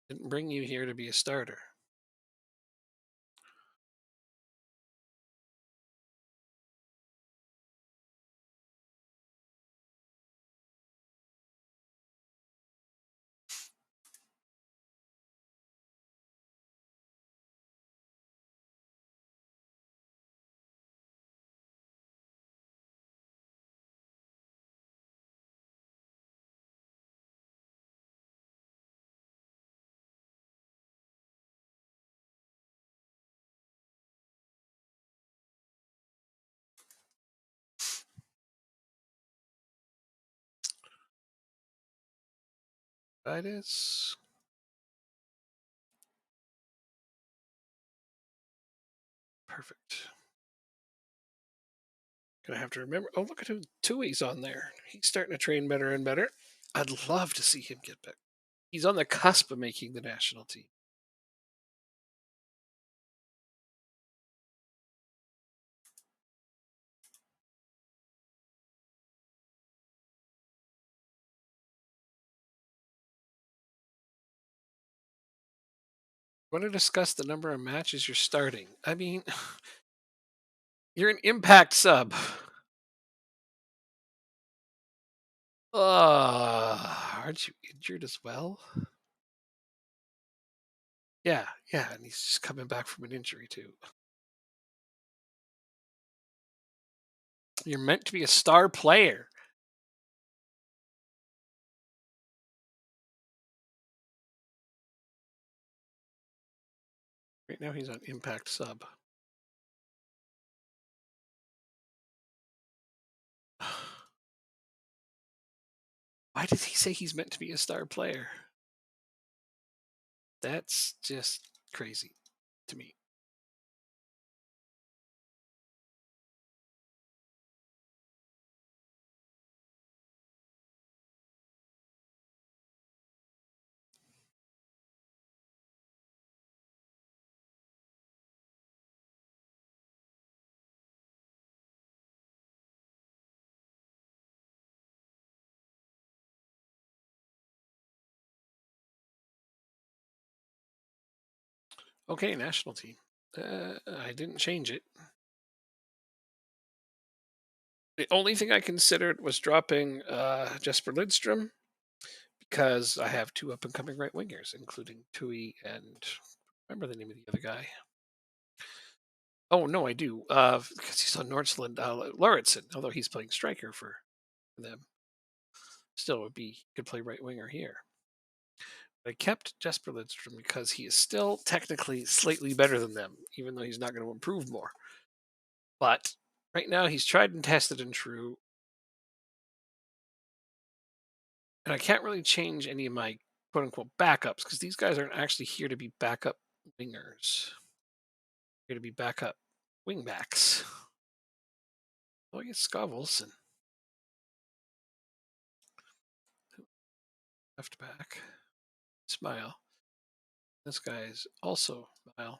Didn't bring you here to be a starter. That is perfect. Gonna have to remember. Oh, look at who Tui's on there. He's starting to train better and better. I'd love to see him get back. He's on the cusp of making the national team. Want to discuss the number of matches you're starting? I mean, you're an impact sub. Aren't you injured as well? Yeah, yeah, and he's just coming back from an injury too. You're meant to be a star player. Right now he's on impact sub. Why did he say he's meant to be a star player? That's just crazy to me. Okay, national team. I didn't change it. The only thing I considered was dropping Jesper Lidstrom because I have two up and coming right wingers, including Tui and remember the name of the other guy. Oh no, I do. Because he's on Nordsland, Lauritsen, although he's playing striker for them. Still would be could play right winger here. I kept Jesper Lidstrom because he is still technically slightly better than them, even though he's not going to improve more. But right now he's tried and tested and true. And I can't really change any of my quote unquote backups because these guys aren't actually here to be backup wingers. Here to be backup wingbacks. Oh, I guess Scott Wilson. Left back. Smile. This guy is also Smile.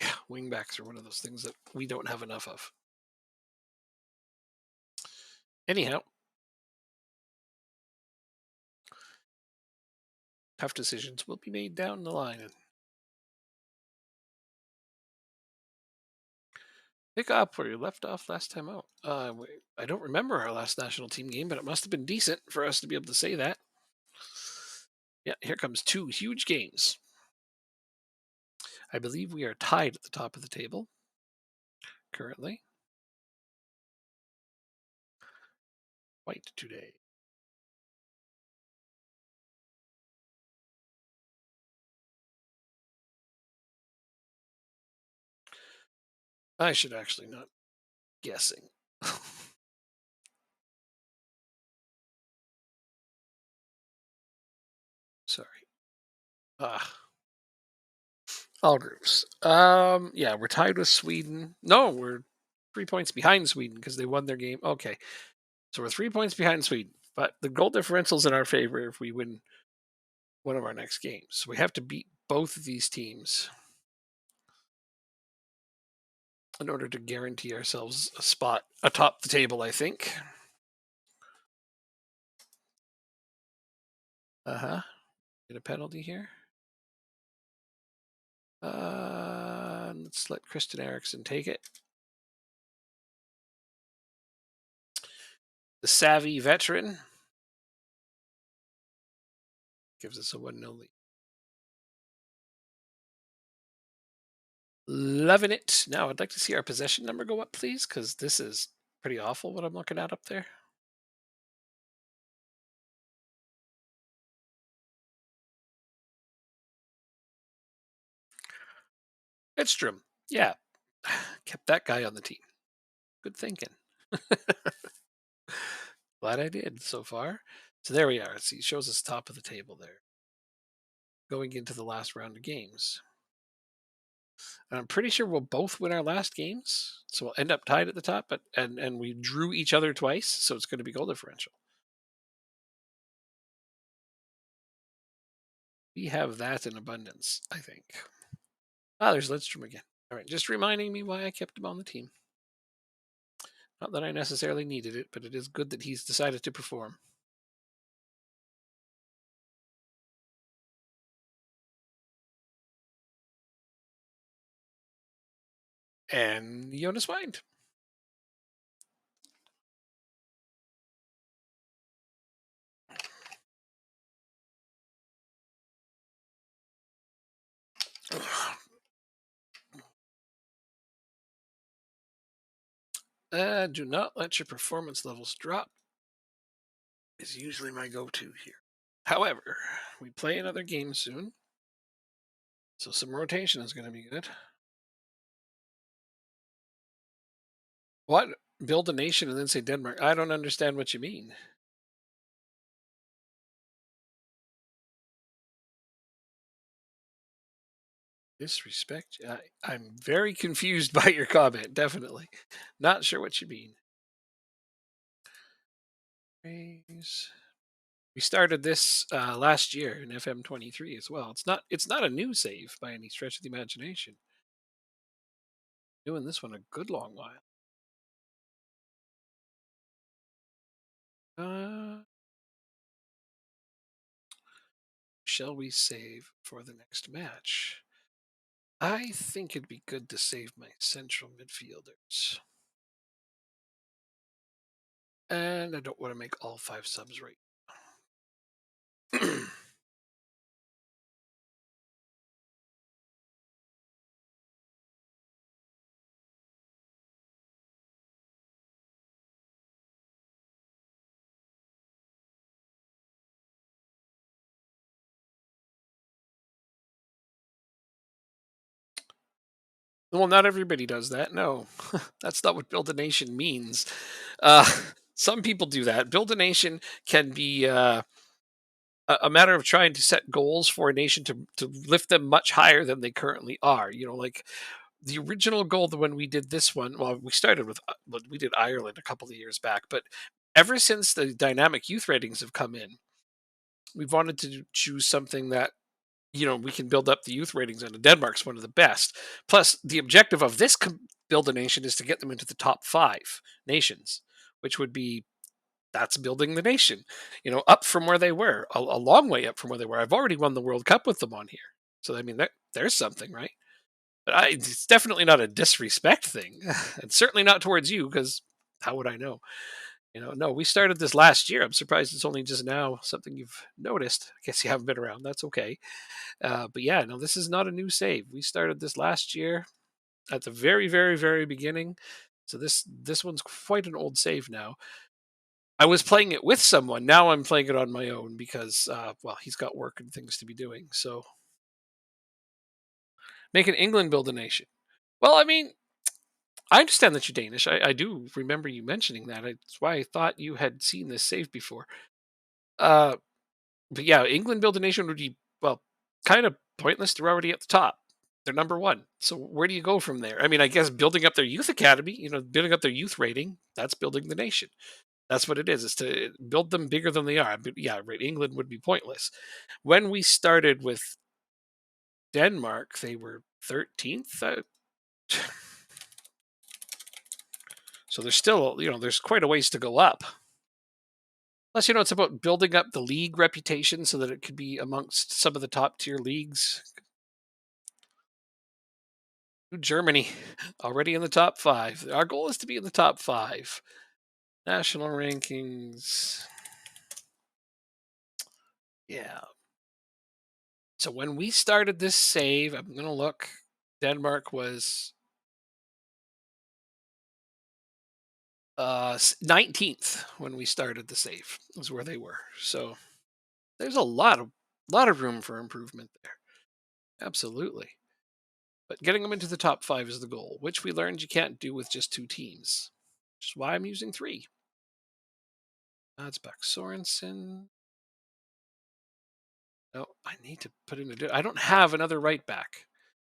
Yeah, wingbacks are one of those things that we don't have enough of. Anyhow, tough decisions will be made down the line. And pick up where you left off last time out. I don't remember our last national team game, but it must have been decent for us to be able to say that. Yeah, here comes two huge games. I believe we are tied at the top of the table. currently. White today. I should actually not guessing. Sorry. Ah, all groups. Yeah, we're tied with Sweden. No, we're 3 points behind Sweden because they won their game. Okay, so we're 3 points behind Sweden, but the goal differential's in our favor if we win one of our next games. So we have to beat both of these teams in order to guarantee ourselves a spot atop the table, I think. Uh-huh. Get a penalty here. Let's let Kristen Erickson take it. The savvy veteran gives us a 1-0 lead. Loving it. Now I'd like to see our possession number go up, please, because this is pretty awful what I'm looking at up there. Edstrom. Yeah. Kept that guy on the team. Good thinking. Glad I did so far. So there we are. See, it shows us top of the table there. Going into the last round of games. And I'm pretty sure we'll both win our last games. So we'll end up tied at the top, but and we drew each other twice, so it's going to be goal differential. We have that in abundance, I think. Ah, there's Lidstrom again. All right, just reminding me why I kept him on the team. Not that I necessarily needed it, but it is good that he's decided to perform. And Jonas Wind. Do not let your performance levels drop is usually my go-to here. However, we play another game soon, so some rotation is going to be good. What? Build a nation and then say Denmark? I don't understand what you mean. Disrespect? I'm very confused by your comment, definitely. Not sure what you mean. Raise. We started this last year in FM23 as well. It's not a new save by any stretch of the imagination. Doing this one a good long while. Uh, shall we save for the next match? I think it'd be good to save my central midfielders. And I don't want to make all 5 subs right. Well, not everybody does that. No, that's not what build a nation means. Uh, some people do that. Build a nation can be a matter of trying to set goals for a nation to lift them much higher than they currently are. Like the original goal that when we did this one, well, we started with we did Ireland a couple of years back, but ever since the dynamic youth ratings have come in, we've wanted to choose something that we can build up the youth ratings, and Denmark's one of the best. Plus, the objective of this build a nation is to get them into the top 5 nations, which would be that's building the nation, up from where they were, a long way up from where they were. I've already won the World Cup with them on here, so I mean there's something, right? But it's definitely not a disrespect thing, and certainly not towards you because how would I know? No, we started this last year. I'm surprised it's only just now something you've noticed. I guess you haven't been around. That's okay. But yeah, no, this is not a new save. We started this last year. at the very, very, very beginning. So this one's quite an old save now. I was playing it with someone. Now I'm playing it on my own because, well, he's got work and things to be doing. So making England build a nation. Well, I mean, I understand that you're Danish. I do remember you mentioning that. That's why I thought you had seen this save before. Uh, but yeah, England build a nation would be, well, kind of pointless. They're already at the top. They're number one. So where do you go from there? I mean, I guess building up their youth academy, building up their youth rating, that's building the nation. That's what it is to build them bigger than they are. But yeah, right. England would be pointless. When we started with Denmark, they were 13th. So there's still, there's quite a ways to go up. Plus, it's about building up the league reputation so that it could be amongst some of the top tier leagues. Germany, already in the top five. Our goal is to be in the top five. National rankings. Yeah. So when we started this save, I'm going to look. Denmark was 19th when we started the save, was where they were. So there's a lot of room for improvement there. Absolutely. But getting them into the top five is the goal, which we learned you can't do with just two teams, which is why I'm using three. That's back Sorensen. No, I need to put in I don't have another right back.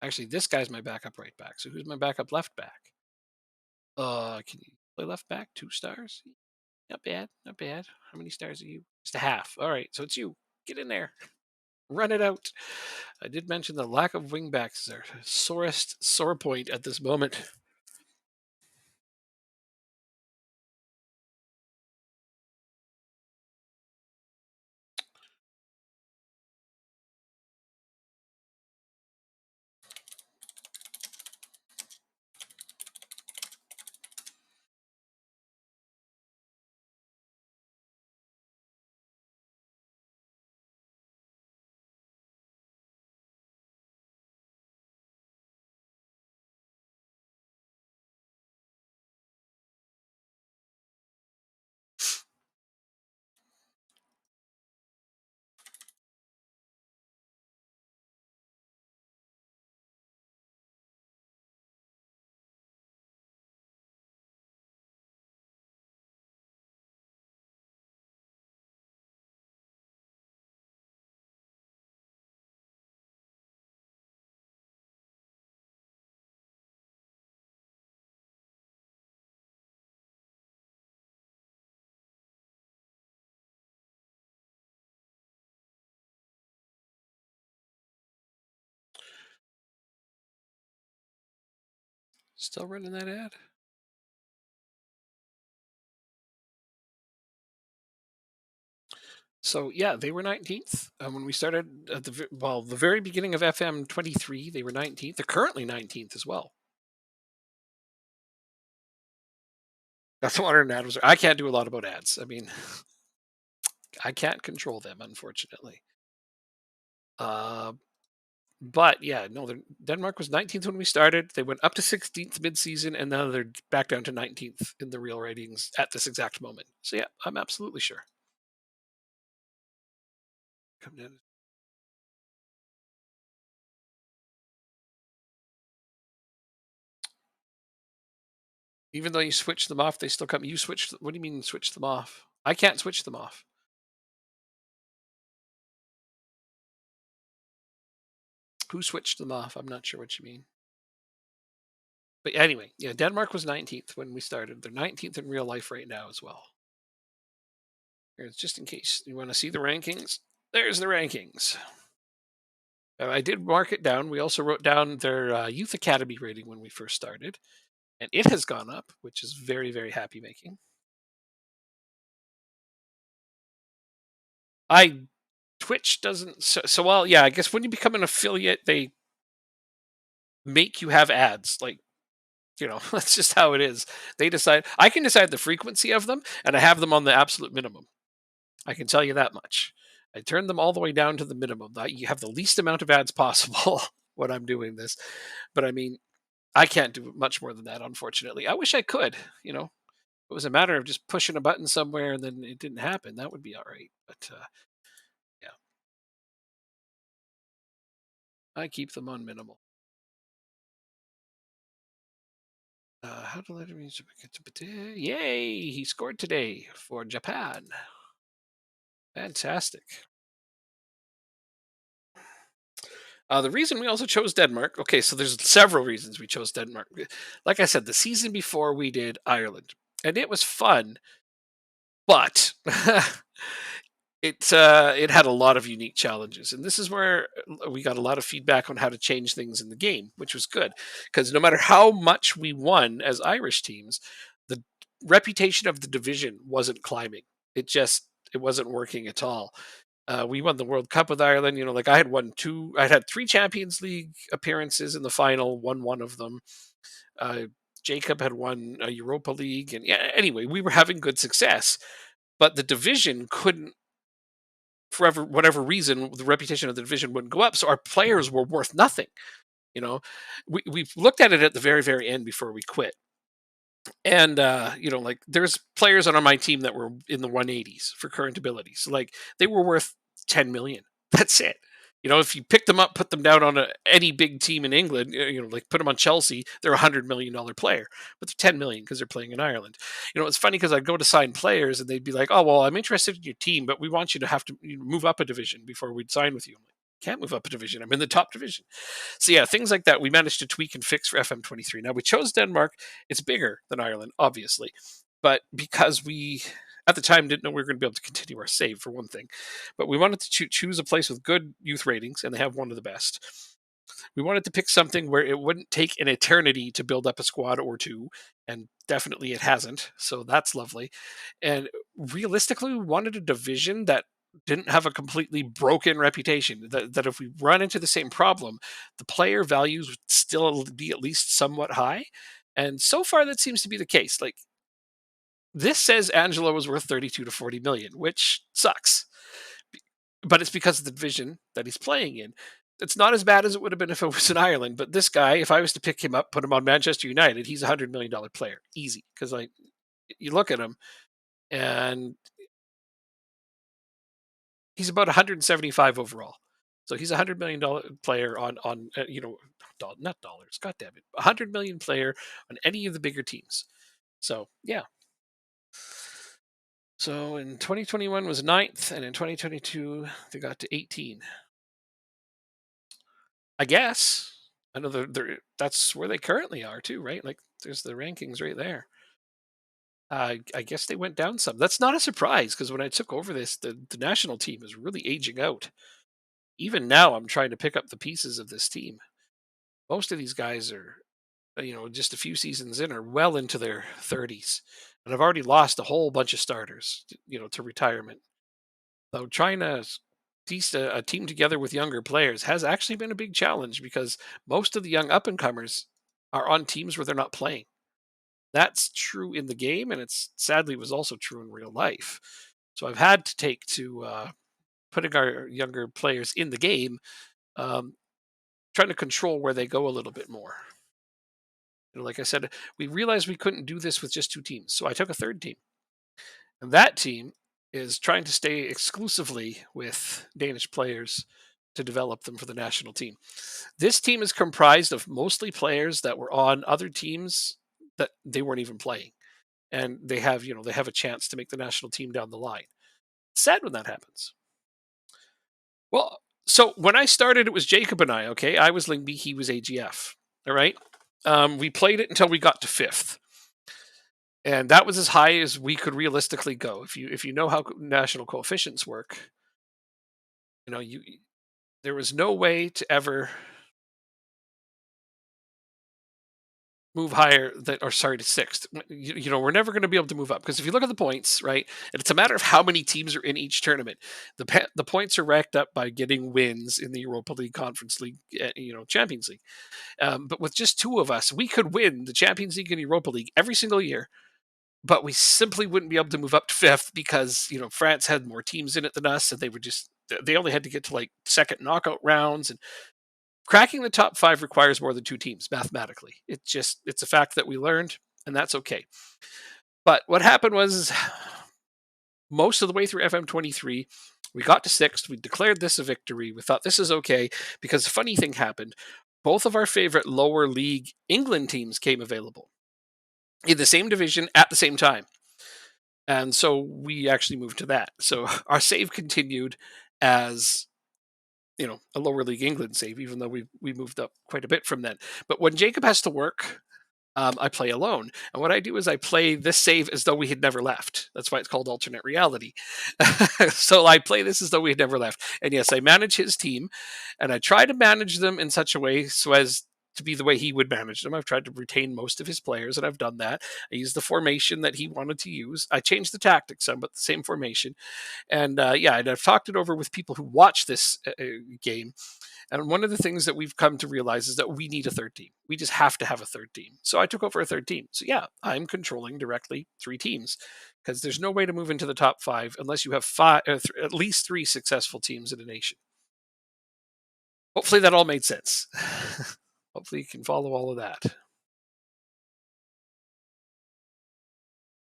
Actually, this guy's my backup right back. So who's my backup left back? Can you play left back? 2 stars? Not bad. Not bad. How many stars are you? Just a half. All right. So it's you. Get in there. Run it out. I did mention the lack of wing backs is our sorest sore point at this moment. Still running that ad? So yeah, they were 19th when we started at the very beginning of FM 23. They were 19th. They're currently 19th as well. That's what our ad was. I can't do a lot about ads. I mean, I can't control them, unfortunately. Uh, but yeah, no, Denmark was 19th when we started. They went up to 16th mid-season, and now they're back down to 19th in the real ratings at this exact moment. So yeah, I'm absolutely sure. Come down. Even though you switch them off, they still come. You switch. What do you mean switch them off? I can't switch them off. Who switched them off? I'm not sure what you mean. But anyway, yeah, Denmark was 19th when we started. They're 19th in real life right now as well. Here's just in case you want to see the rankings. There's the rankings. I did mark it down. We also wrote down their youth academy rating when we first started, and it has gone up, which is very, very happy making. I Twitch doesn't so well. Yeah, I guess when you become an affiliate, they make you have ads. Like that's just how it is. They decide. I can decide the frequency of them, and I have them on the absolute minimum. I can tell you that much. I turn them all the way down to the minimum. You have the least amount of ads possible when I'm doing this. But I mean, I can't do much more than that, unfortunately. I wish I could. It was a matter of just pushing a button somewhere and then it didn't happen. That would be all right. But yeah, I keep them on minimal. How to let him use Yay! He scored today for Japan. Fantastic. The reason we also chose Denmark. Okay, so there's several reasons we chose Denmark. Like I said, the season before we did Ireland, and it was fun, but it had a lot of unique challenges, and this is where we got a lot of feedback on how to change things in the game, which was good because no matter how much we won as Irish teams, the reputation of the division wasn't climbing. It wasn't working at all. We won the World Cup with Ireland. Like I had three Champions League appearances in the final, won one of them. Uh, Jacob had won a Europa League, and yeah. Anyway, we were having good success, but the division couldn't, for whatever reason, the reputation of the division wouldn't go up. So our players were worth nothing. You know, we looked at it at the very very end before we quit, and like there's players on my team that were in the 180s for current abilities. Like they were worth 10 million. That's it. If you pick them up, put them down on any big team in England, like put them on Chelsea, they're $100 million player, but they're 10 million because they're playing in Ireland. It's funny because I'd go to sign players and they'd be like, "Oh, well, I'm interested in your team, but we want you to have to move up a division before we'd sign with you." I'm like, "Can't move up a division. I'm in the top division." So yeah, things like that we managed to tweak and fix for FM23. Now we chose Denmark. It's bigger than Ireland, obviously, but because we at the time didn't know we were going to be able to continue our save for one thing, but we wanted to choose a place with good youth ratings, and they have one of the best. We wanted to pick something where it wouldn't take an eternity to build up a squad or two, and definitely it hasn't. So that's lovely. And realistically, we wanted a division that didn't have a completely broken reputation. That if we run into the same problem, the player values would still be at least somewhat high. And so far, that seems to be the case. Like this says Angelo was worth 32 to 40 million, which sucks. But it's because of the division that he's playing in. It's not as bad as it would have been if it was in Ireland. But this guy, if I was to pick him up, put him on Manchester United, he's $100 million player, easy. Because like you look at him, and he's about 175 overall. So he's $100 million player on not dollars. God damn it, 100 million player on any of the bigger teams. So yeah. So in 2021 was ninth, and in 2022 they got to 18. I guess. I know that's where they currently are too, right? Like there's the rankings right there. I guess they went down some. That's not a surprise because when I took over this, the national team is really aging out. Even now, I'm trying to pick up the pieces of this team. Most of these guys are, just a few seasons in, are well into their 30s, and I've already lost a whole bunch of starters, to retirement. So trying to piece a team together with younger players has actually been a big challenge because most of the young up and comers are on teams where they're not playing. That's true in the game, and it's sadly was also true in real life. So I've had to take to putting our younger players in the game, um, trying to control where they go a little bit more. Like I said, we realized we couldn't do this with just two teams, so I took a third team, and that team is trying to stay exclusively with Danish players to develop them for the national team. This team is comprised of mostly players that were on other teams that they weren't even playing, and they have a chance to make the national team down the line. Sad when that happens. Well, so when I started, it was Jacob and I. Okay, I was Lingby, he was AGF. All right. We played it until we got to fifth, and that was as high as we could realistically go. If you know how national coefficients work, you there was no way to ever move higher that or sorry to sixth. We're never going to be able to move up because if you look at the points, right, and it's a matter of how many teams are in each tournament. The points are racked up by getting wins in the Europa League, Conference League, Champions League. But with just two of us, we could win the Champions League and Europa League every single year, but we simply wouldn't be able to move up to fifth because France had more teams in it than us, and they only had to get to like second knockout rounds, and Cracking the top five requires more than two teams mathematically. It's a fact that we learned, and that's okay. But what happened was most of the way through FM23, we got to sixth. We declared this a victory. We thought this is okay because a funny thing happened. Both of our favorite lower league England teams came available in the same division at the same time. And so we actually moved to that. So our save continued as a lower league England save, even though we moved up quite a bit from then. But when Jacob has to work, I play alone. And what I do is I play this save as though we had never left. That's why it's called alternate reality. So I play this as though we had never left. And yes, I manage his team and I try to manage them in such a way so as to be the way he would manage them. I've tried to retain most of his players and I've done that. I used the formation that he wanted to use. I changed the tactics some, but the same formation. And yeah, and I've talked it over with people who watch this game, and one of the things that we've come to realize is that we need a third team. We just have to have a third team. So I took over a third team. So yeah, I'm controlling directly three teams because there's no way to move into the top five unless you have at least three successful teams in a nation. Hopefully that all made sense. Hopefully you can follow all of that.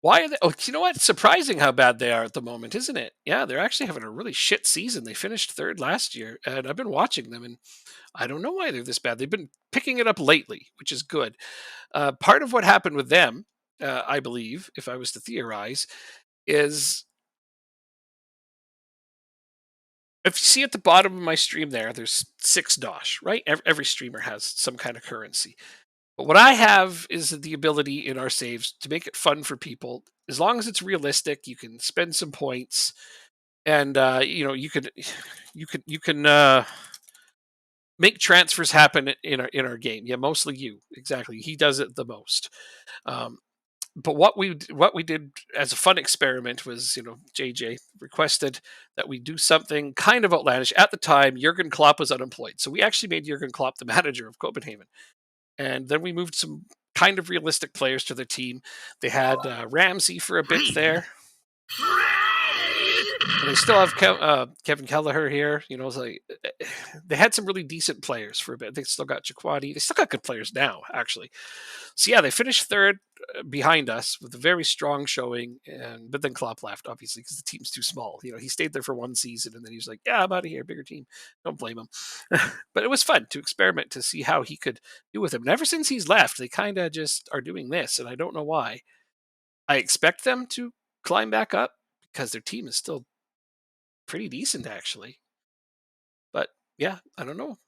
Why are they? Oh, you know what? It's surprising how bad they are at the moment, isn't it? Yeah, they're actually having a really shit season. They finished third last year, and I've been watching them, and I don't know why they're this bad. They've been picking it up lately, which is good. Part of what happened with them, I believe, if I was to theorize, is if you see at the bottom of my stream there's 6 Dosh, right? Every streamer has some kind of currency. But what I have is the ability in our saves to make it fun for people. As long as it's realistic, you can spend some points, and you can make transfers happen in our game. Yeah, mostly you exactly. He does it the most. Um, but what we did as a fun experiment was, JJ requested that we do something kind of outlandish. At the time, Jurgen Klopp was unemployed, so we actually made Jurgen Klopp the manager of Copenhagen, and then we moved some kind of realistic players to the team. They had Ramsey for a bit there. And they still have Kevin Kelleher here. It's like they had some really decent players for a bit. They still got Jaquati. They still got good players now, actually. So yeah, they finished third behind us with a very strong showing. And but then Klopp left, obviously, because the team's too small. He stayed there for one season, and then he was like, "Yeah, I'm out of here. Bigger team." Don't blame him. But it was fun to experiment to see how he could do with him. And ever since he's left, they kind of just are doing this, and I don't know why. I expect them to climb back up because their team is still pretty decent, actually. But yeah, I don't know.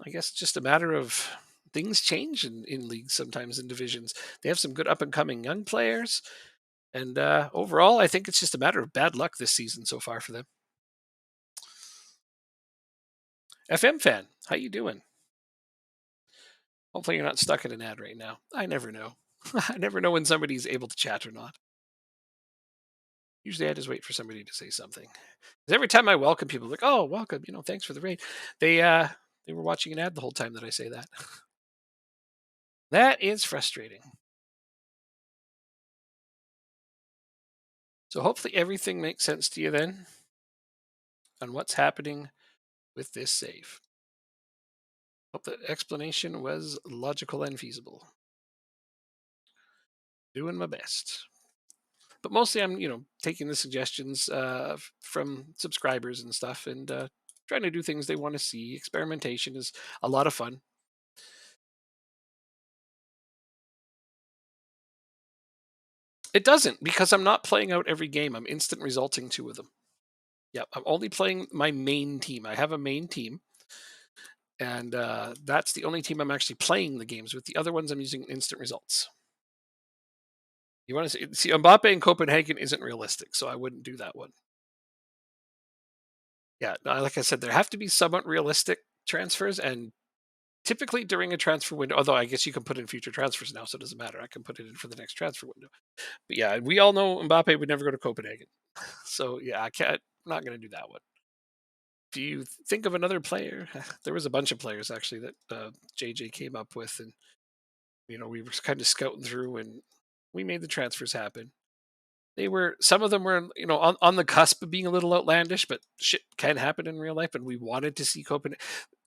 I guess it's just a matter of things change in leagues sometimes in divisions. They have some good up and coming young players, and overall, I think it's just a matter of bad luck this season so far for them. FM fan, how you doing? Hopefully, you're not stuck in an ad right now. I never know. I never know when somebody's able to chat or not. Usually, I just wait for somebody to say something. 'Cause every time I welcome people, like, "Oh, welcome," thanks for the raid. They were watching an ad the whole time that I say that. That is frustrating. So hopefully everything makes sense to you then on what's happening with this save. Hope the explanation was logical and feasible. Doing my best. But mostly I'm, taking the suggestions from subscribers and stuff, and trying to do things they want to see. Experimentation is a lot of fun. It doesn't, because I'm not playing out every game. I'm instant resulting two of them. Yeah, I'm only playing my main team. I have a main team, and that's the only team I'm actually playing the games with. The other ones I'm using instant results. You want to see Mbappe in Copenhagen isn't realistic, so I wouldn't do that one. Yeah, no, like I said, there have to be somewhat realistic transfers, and typically during a transfer window. Although I guess you can put in future transfers now, so it doesn't matter. I can put it in for the next transfer window. But yeah, we all know Mbappe would never go to Copenhagen, so yeah, I can't. I'm not going to do that one. If you think of another player, there was a bunch of players actually that JJ came up with, and we were kind of scouting through, and we made the transfers happen. Some of them were, on the cusp of being a little outlandish, but shit can happen in real life, and we wanted to see Copenhagen.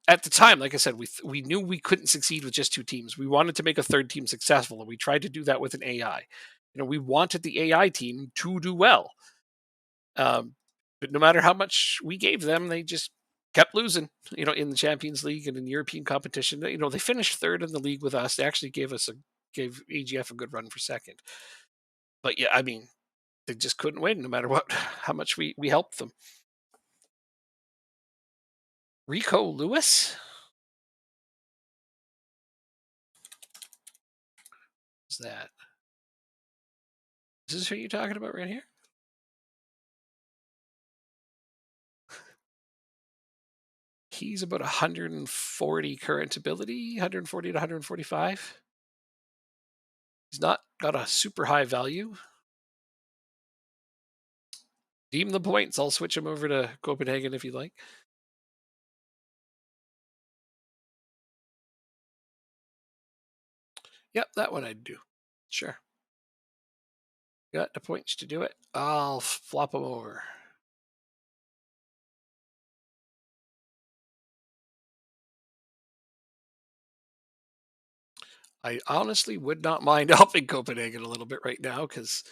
at the time, like I said, we knew we couldn't succeed with just two teams. We wanted to make a third team successful, and we tried to do that with an AI. We wanted the AI team to do well, um, but no matter how much we gave them, they just kept losing. In the Champions League and in European competition, they finished third in the league with us. They actually gave AGF a good run for second. But yeah, I mean, they just couldn't win no matter what how much we helped them. Rico Lewis? Is that? Is this who you're talking about right here? He's about 140 current ability, 140 to 145. He's not got a super high value. Deem the points. I'll switch him over to Copenhagen if you like. Yep, that one I'd do. Sure. Got the points to do it. I'll flop him over. I honestly would not mind helping Copenhagen a little bit right now because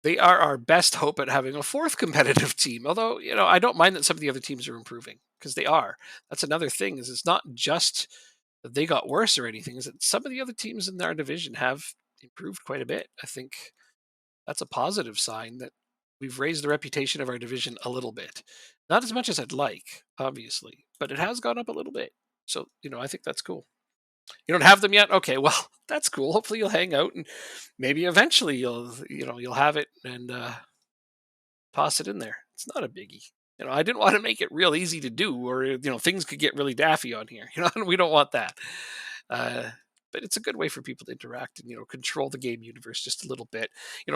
they are our best hope at having a fourth competitive team. Although, I don't mind that some of the other teams are improving because they are. That's another thing is it's not just that they got worse or anything, is that some of the other teams in our division have improved quite a bit. I think that's a positive sign that we've raised the reputation of our division a little bit. Not as much as I'd like, obviously, but it has gone up a little bit. So, I think that's cool. You don't have them yet? Okay, well, that's cool. Hopefully you'll hang out and maybe eventually you'll have it and toss it in there. It's not a biggie. I didn't want to make it real easy to do, or things could get really daffy on here. We don't want that. Uh, but it's a good way for people to interact and control the game universe just a little bit.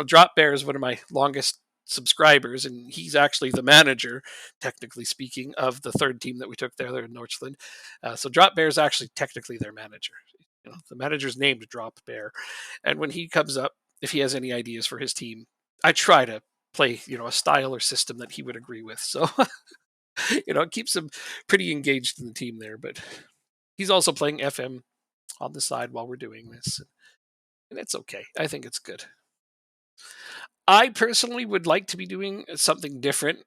Drop Bear is one of my longest subscribers, and he's actually the manager, technically speaking, of the third team that we took there in Northland. So Drop Bear is actually technically their manager. The manager's named Drop Bear, and when he comes up, if he has any ideas for his team, I try to play a style or system that he would agree with. So it keeps him pretty engaged in the team there. But he's also playing FM on the side while we're doing this, and it's okay. I think it's good. I personally would like to be doing something different.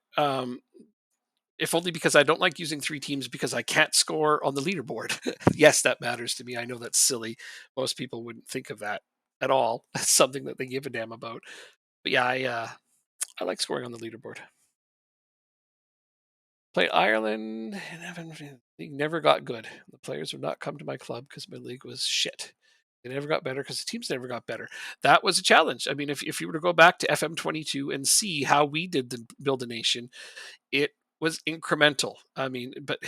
If only because I don't like using three teams because I can't score on the leaderboard. Yes, that matters to me. I know that's silly. Most people wouldn't think of that at all. That's something that they give a damn about. But yeah, I like scoring on the leaderboard. Played Ireland and league never got good. The players would not come to my club because my league was shit. They never got better because the teams never got better. That was a challenge. I mean, if you were to go back to FM22 and see how we did the Build a Nation, it was incremental. I mean, but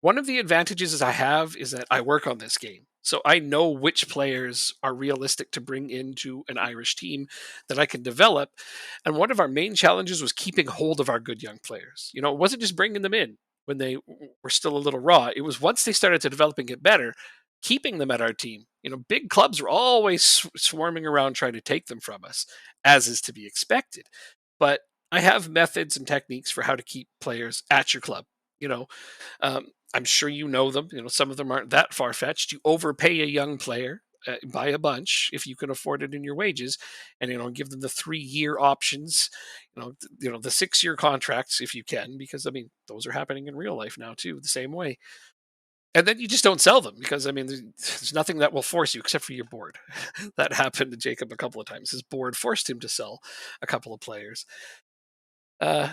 one of the advantages is I have is that I work on this game. So I know which players are realistic to bring into an Irish team that I can develop. And one of our main challenges was keeping hold of our good young players. It wasn't just bringing them in when they were still a little raw. It was once they started to developing it better, keeping them at our team. Big clubs were always swarming around trying to take them from us, as is to be expected. But I have methods and techniques for how to keep players at your club. You know, I'm sure you know them. Some of them aren't that far fetched. You overpay a young player, buy a bunch if you can afford it in your wages, and give them the 3-year options. The 6-year contracts if you can, because I mean those are happening in real life now too, the same way. And then you just don't sell them because I mean there's nothing that will force you except for your board. That happened to Jacob a couple of times. His board forced him to sell a couple of players. Uh,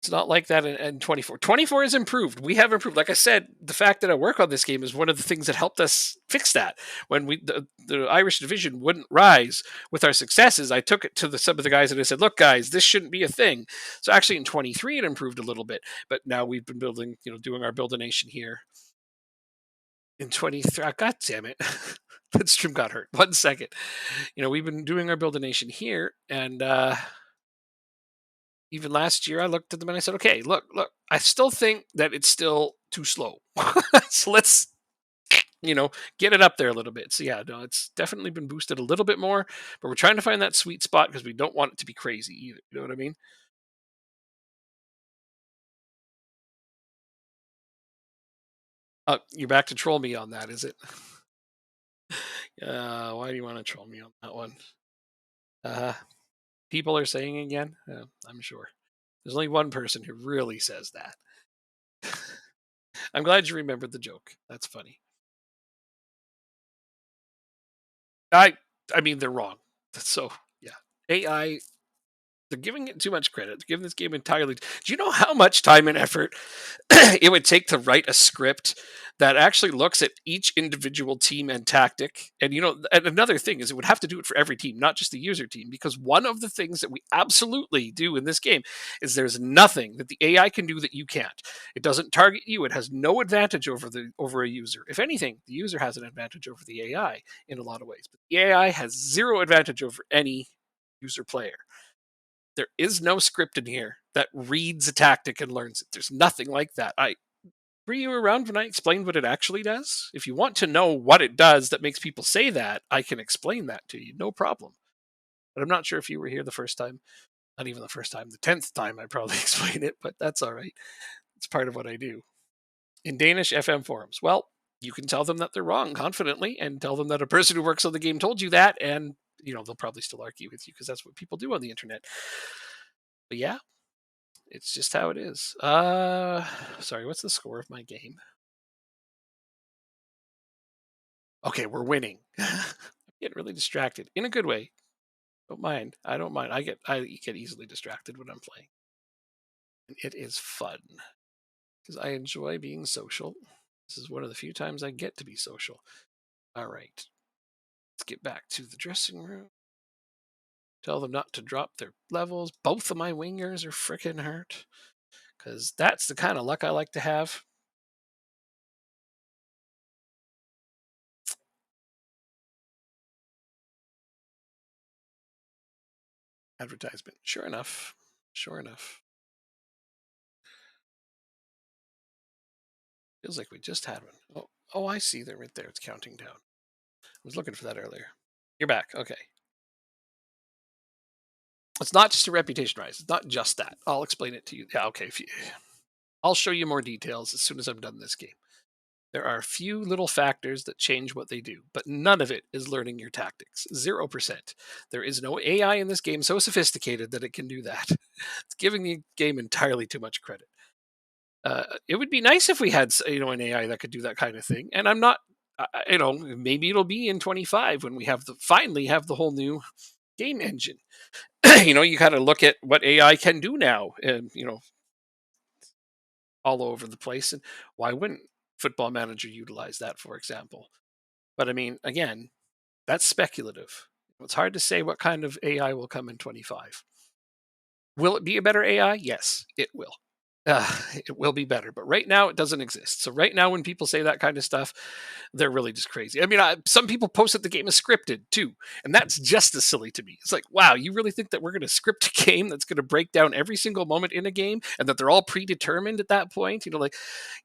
It's not like that in 24. 24 is improved. We have improved. Like I said, the fact that I work on this game is one of the things that helped us fix that. When the Irish division wouldn't rise with our successes, I took it to some of the guys and I said, "Look, guys, this shouldn't be a thing." So actually, in 23, it improved a little bit. But now we've been building, doing our Build a Nation here in 23. God damn it. That stream got hurt. 1 second. We've been doing our Build a Nation here, and even last year, I looked at them and I said, "Okay, look. I still think that it's still too slow. So let's, get it up there a little bit." So yeah, no, it's definitely been boosted a little bit more, but we're trying to find that sweet spot because we don't want it to be crazy either. You know what I mean? You're back to troll me on that, is it? Why do you want to troll me on that one? Uh, People are saying again. I'm sure there's only one person who really says that. I'm glad you remembered the joke. That's funny. I I mean they're wrong. So yeah, AI, they're giving it too much credit. They're giving this game entirely. Do you know how much time and effort it would take to write a script that actually looks at each individual team and tactic? And and another thing is it would have to do it for every team, not just the user team, because one of the things that we absolutely do in this game is there's nothing that the AI can do that you can't. It doesn't target you. It has no advantage over a user. If anything, the user has an advantage over the AI in a lot of ways. But the AI has zero advantage over any user player. There is no script in here that reads a tactic and learns it. There's nothing like that. Were you around when I explained what it actually does? If you want to know what it does that makes people say that, I can explain that to you. No problem. But I'm not sure if you were here the first time. Not even the first time, the 10th time I probably explain it, but that's all right. It's part of what I do. In Danish FM forums, well, you can tell them that they're wrong confidently and tell them that a person who works on the game told you that, and they'll probably still argue with you because that's what people do on the internet. But yeah, it's just how it is. Sorry, what's the score of my game? Okay, we're winning. I'm getting really distracted in a good way. Don't mind. I don't mind. I get easily distracted when I'm playing. And it is fun because I enjoy being social. This is one of the few times I get to be social. All right. Let's get back to the dressing room. Tell them not to drop their levels. Both of my wingers are freaking hurt because that's the kind of luck I like to have. Advertisement. Sure enough. Sure enough. Feels like we just had one. Oh, I see. They're right there. It's counting down. I was looking for that earlier. You're back. Okay. It's not just a reputation rise. It's not just that. I'll explain it to you. Yeah, okay. I'll show you more details as soon as I'm done this game. There are a few little factors that change what they do, but none of it is learning your tactics. 0%. There is no AI in this game so sophisticated that it can do that. It's giving the game entirely too much credit. It would be nice if we had, an AI that could do that kind of thing. And I'm not, maybe it'll be in 25 when we finally have the whole new game engine. You kind of look at what AI can do now, and all over the place. And why wouldn't Football Manager utilize that, for example? But I mean, again, that's speculative. It's hard to say what kind of AI will come in 25. Will it be a better AI? Yes, it will. It will be better, but right now it doesn't exist. So right now, when people say that kind of stuff, they're really just crazy. I mean, some people post that the game is scripted too, and that's just as silly to me. It's like, wow, you really think that we're going to script a game that's going to break down every single moment in a game, and that they're all predetermined at that point? Like,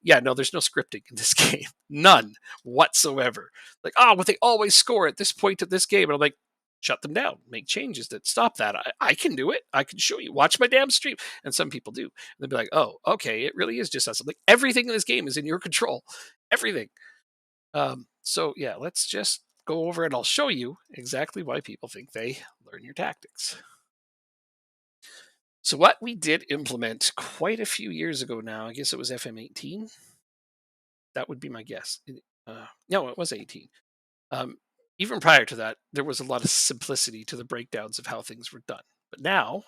yeah, no, there's no scripting in this game, none whatsoever. Like, oh, but they always score at this point of this game, and I'm like, shut them down, make changes that stop that. I can do it. I can show you. Watch my damn stream. And some people do. And they'll be like, oh, okay, it really is just us. I'm like, everything in this game is in your control. Everything. So yeah, let's just go over and I'll show you exactly why people think they learn your tactics. So what we did implement quite a few years ago now, I guess it was FM18. That would be my guess. No, it was 18. Um, Even prior to that, there was a lot of simplicity to the breakdowns of how things were done. But now,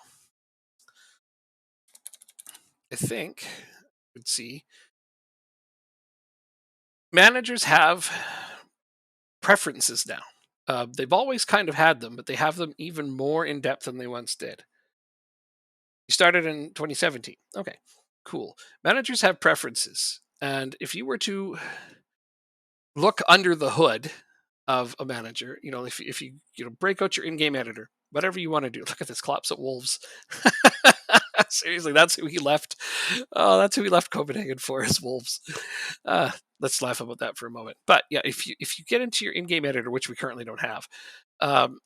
I think, let's see, managers have preferences now. They've always kind of had them, but they have them even more in depth than they once did. You started in 2017. Okay, cool. Managers have preferences. And if you were to look under the hood of a manager, if you break out your in-game editor, whatever you want to do. Look at this, collapse at Wolves. Seriously, that's who he left. Oh, that's who he left Copenhagen for, his Wolves. Let's laugh about that for a moment. But yeah, if you get into your in-game editor, which we currently don't have, um,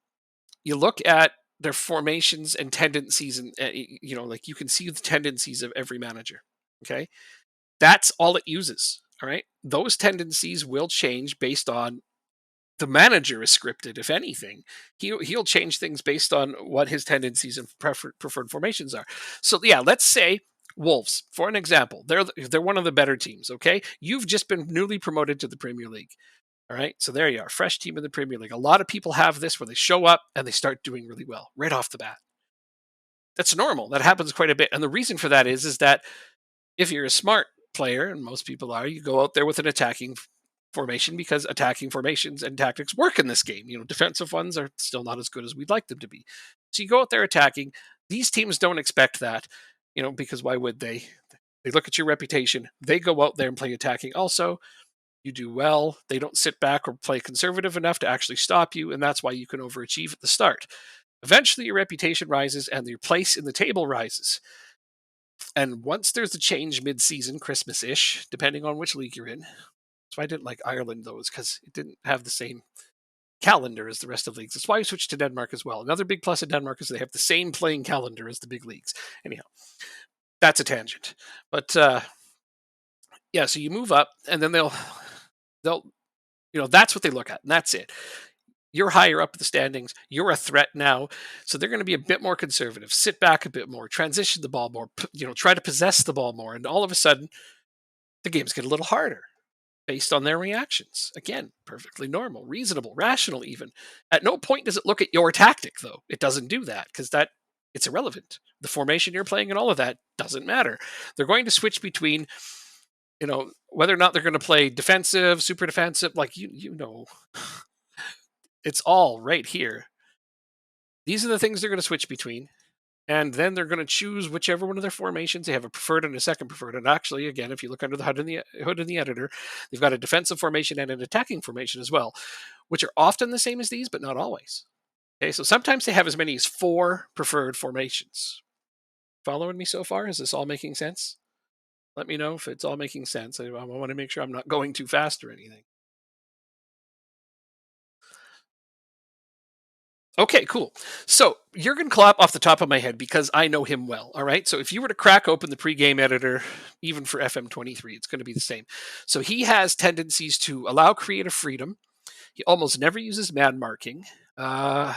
you look at their formations and tendencies, and like you can see the tendencies of every manager. Okay, that's all it uses. All right. Those tendencies will change based on the manager is scripted, if anything. He'll change things based on what his tendencies and preferred formations are. So yeah, let's say Wolves, for an example, they're one of the better teams. Okay, you've just been newly promoted to the Premier League. All right, so there you are, fresh team in the Premier League. A lot of people have this where they show up and they start doing really well right off the bat. That's normal. That happens quite a bit, and the reason for that is that if you're a smart player, and most people are, you go out there with an attacking formation because attacking formations and tactics work in this game. Defensive ones are still not as good as we'd like them to be. So you go out there attacking. These teams don't expect that, because why would they? They look at your reputation. They go out there and play attacking also. You do well. They don't sit back or play conservative enough to actually stop you, and that's why you can overachieve at the start. Eventually, your reputation rises and your place in the table rises. And once there's a change mid-season, Christmas-ish, depending on which league you're in. So I didn't like Ireland though, because it didn't have the same calendar as the rest of the leagues. That's why I switched to Denmark as well. Another big plus of Denmark is they have the same playing calendar as the big leagues. Anyhow, that's a tangent. But yeah, so you move up, and then they'll that's what they look at, and that's it. You're higher up the standings. You're a threat now, so they're going to be a bit more conservative, sit back a bit more, transition the ball more, try to possess the ball more, and all of a sudden, the games get a little harder based on their reactions. Again, perfectly normal, reasonable, rational even. At no point does it look at your tactic, though. It doesn't do that because it's irrelevant. The formation you're playing and all of that doesn't matter. They're going to switch between, whether or not they're going to play defensive, super defensive, like it's all right here. These are the things they're going to switch between. And then they're going to choose whichever one of their formations. They have a preferred and a second preferred. And actually, again, if you look under the hood in the editor, they've got a defensive formation and an attacking formation as well, which are often the same as these, but not always. Okay, so sometimes they have as many as 4 preferred formations. Following me so far? Is this all making sense? Let me know if it's all making sense. I want to make sure I'm not going too fast or anything. Okay, cool. So Jurgen Klopp off the top of my head, because I know him well. All right. So if you were to crack open the pregame editor, even for FM23, it's going to be the same. So he has tendencies to allow creative freedom. He almost never uses man marking. Uh,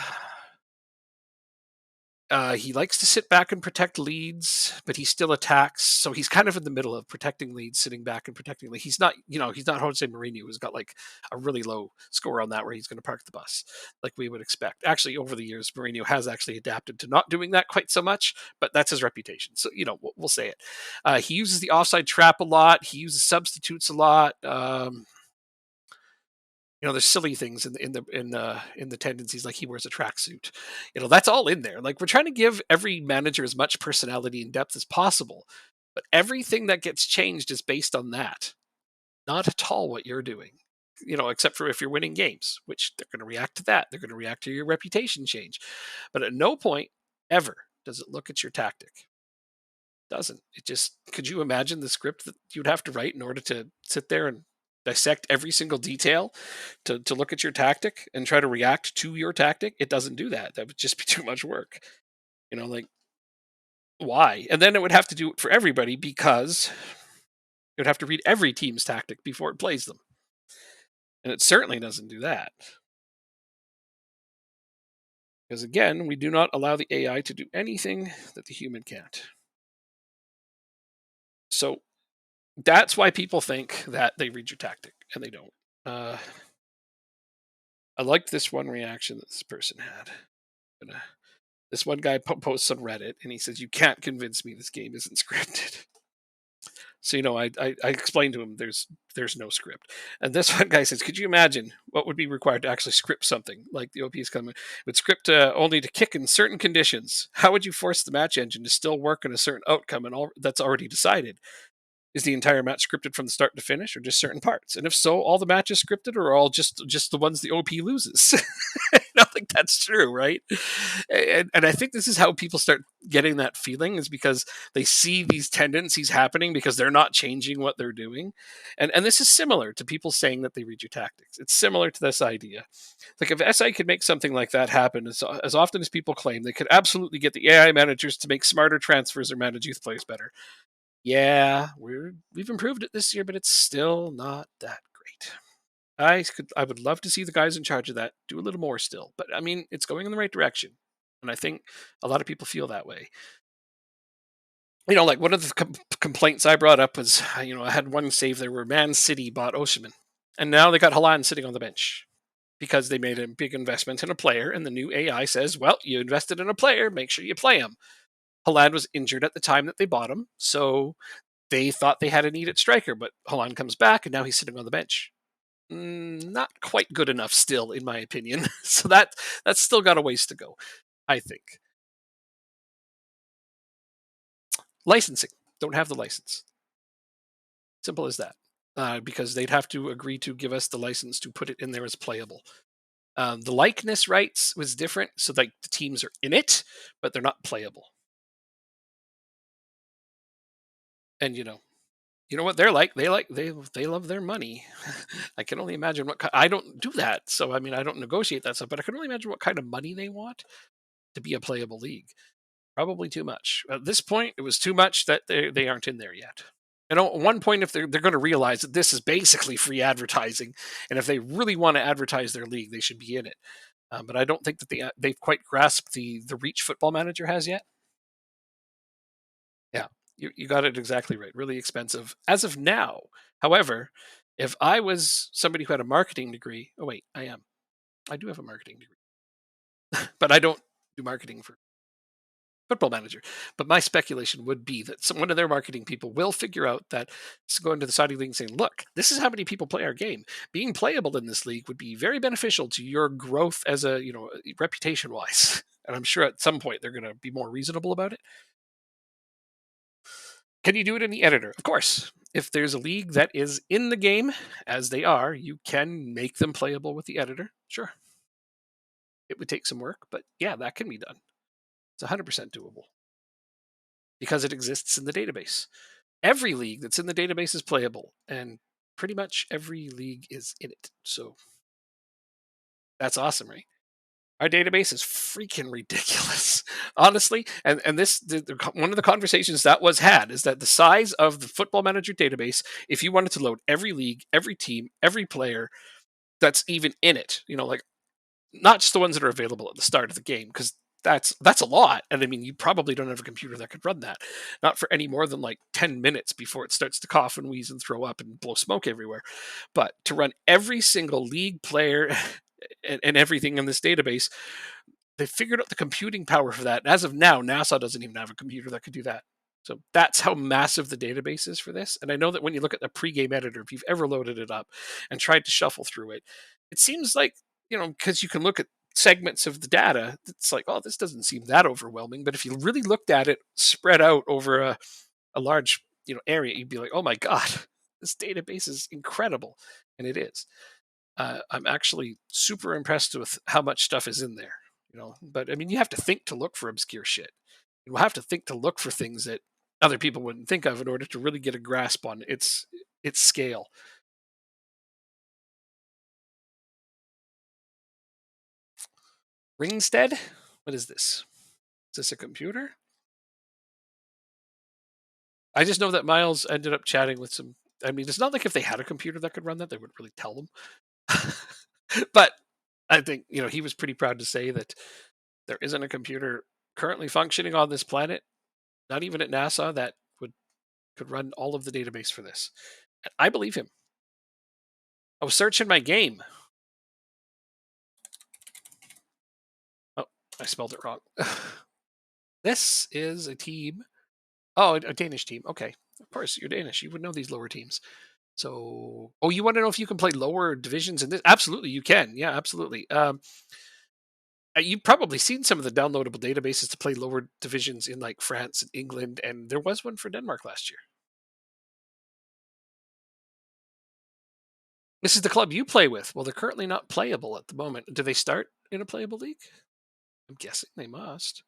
he likes to sit back and protect leads, but he still attacks. So he's kind of in the middle of protecting leads, sitting back and protecting leads. He's not Jose Mourinho, who's got like a really low score on that, where he's going to park the bus, like we would expect. Actually, over the years, Mourinho has actually adapted to not doing that quite so much, but that's his reputation. So we'll say it. He uses the offside trap a lot. He uses substitutes a lot. There's silly things in the tendencies, like he wears a tracksuit. That's all in there. Like, we're trying to give every manager as much personality and depth as possible, but everything that gets changed is based on that, not at all what you're doing. Except for if you're winning games, which they're going to react to that. They're going to react to your reputation change, but at no point ever does it look at your tactic. Doesn't it? Just, could you imagine the script that you'd have to write in order to sit there and dissect every single detail to look at your tactic and try to react to your tactic? It doesn't do that. That would just be too much work. Like, why? And then it would have to do it for everybody, because it would have to read every team's tactic before it plays them. And it certainly doesn't do that. Because again, we do not allow the AI to do anything that the human can't. So that's why people think that they read your tactic, and they don't. I liked this one reaction that this person had. This one guy posts on Reddit, and he says, "You can't convince me this game isn't scripted." So I explained to him there's no script. And this one guy says, "Could you imagine what would be required to actually script something like the OP is coming? Would script only to kick in certain conditions? How would you force the match engine to still work in a certain outcome and all that's already decided? Is the entire match scripted from the start to finish, or just certain parts? And if so, all the matches scripted, or all just the ones the OP loses?" I don't think that's true, right? And I think this is how people start getting that feeling, is because they see these tendencies happening because they're not changing what they're doing. And this is similar to people saying that they read your tactics. It's similar to this idea. Like, if SI could make something like that happen as often as people claim, they could absolutely get the AI managers to make smarter transfers or manage youth players better. Yeah, we've improved it this year, but it's still not that great. I would love to see the guys in charge of that do a little more still, but I mean, it's going in the right direction, and I think a lot of people feel that way. Like one of the complaints I brought up was, I had one save there where Man City bought Osimhen, and now they got Halan sitting on the bench because they made a big investment in a player, and the new AI says, "Well, you invested in a player, make sure you play him." Halan was injured at the time that they bought him, so they thought they had a need at striker, but Halan comes back, and now he's sitting on the bench. Not quite good enough, still, in my opinion. So that's still got a ways to go, I think. Licensing, don't have the license. Simple as that. Because they'd have to agree to give us the license to put it in there as playable. The likeness rights was different, so like the teams are in it, but they're not playable. And you know what they're like. They love their money. I can only imagine I don't do that, so I mean I don't negotiate that stuff, but I can only imagine what kind of money they want to be a playable league. Probably too much. At this point, it was too much that they aren't in there yet. And at one point, if they're going to realize that this is basically free advertising, and if they really want to advertise their league, they should be in it. But I don't think that they've quite grasped the reach Football Manager has yet. Yeah, you got it exactly right. Really expensive as of now. However, if I was somebody who had a marketing degree, oh wait, I do have a marketing degree, but I don't do marketing for Football Manager. But my speculation would be that one of their marketing people will figure out that going to the Saudi league and saying, "Look, this is how many people play our game. Being playable in this league would be very beneficial to your growth as a reputation wise." And I'm sure at some point they're going to be more reasonable about it. Can you do it in the editor? Of course. If there's a league that is in the game, as they are, you can make them playable with the editor. Sure. It would take some work, but yeah, that can be done. It's 100% doable because it exists in the database. Every league that's in the database is playable, and pretty much every league is in it. So that's awesome, right? Our database is freaking ridiculous, honestly. And one of the conversations that was had is that the size of the Football Manager database, if you wanted to load every league, every team, every player that's even in it, like not just the ones that are available at the start of the game, because that's a lot. And I mean, you probably don't have a computer that could run that, not for any more than like 10 minutes before it starts to cough and wheeze and throw up and blow smoke everywhere. But to run every single league player and everything in this database, they figured out the computing power for that. And as of now, NASA doesn't even have a computer that could do that. So that's how massive the database is for this. And I know that when you look at the pregame editor, if you've ever loaded it up and tried to shuffle through it, it seems like, because you can look at segments of the data, it's like, oh, this doesn't seem that overwhelming. But if you really looked at it spread out over a large, area, you'd be like, oh my God, this database is incredible. And it is. I'm actually super impressed with how much stuff is in there. But I mean, you have to think to look for obscure shit. You have to think to look for things that other people wouldn't think of in order to really get a grasp on its scale. Ringstead, what is this? Is this a computer? I just know that Miles ended up chatting with some. I mean, it's not like if they had a computer that could run that, they would really tell them. But I think he was pretty proud to say that there isn't a computer currently functioning on this planet, not even at NASA, that would could run all of the database for this. And I believe him. I was searching my game. Oh, I spelled it wrong. This is a team. Oh, a Danish team. Okay. Of course, you're Danish. You would know these lower teams. So, oh, you want to know if you can play lower divisions in this? Absolutely, you can. Yeah, absolutely. You've probably seen some of the downloadable databases to play lower divisions in like France and England, and there was one for Denmark last year. This is the club you play with. Well, they're currently not playable at the moment. Do they start in a playable league? I'm guessing they must.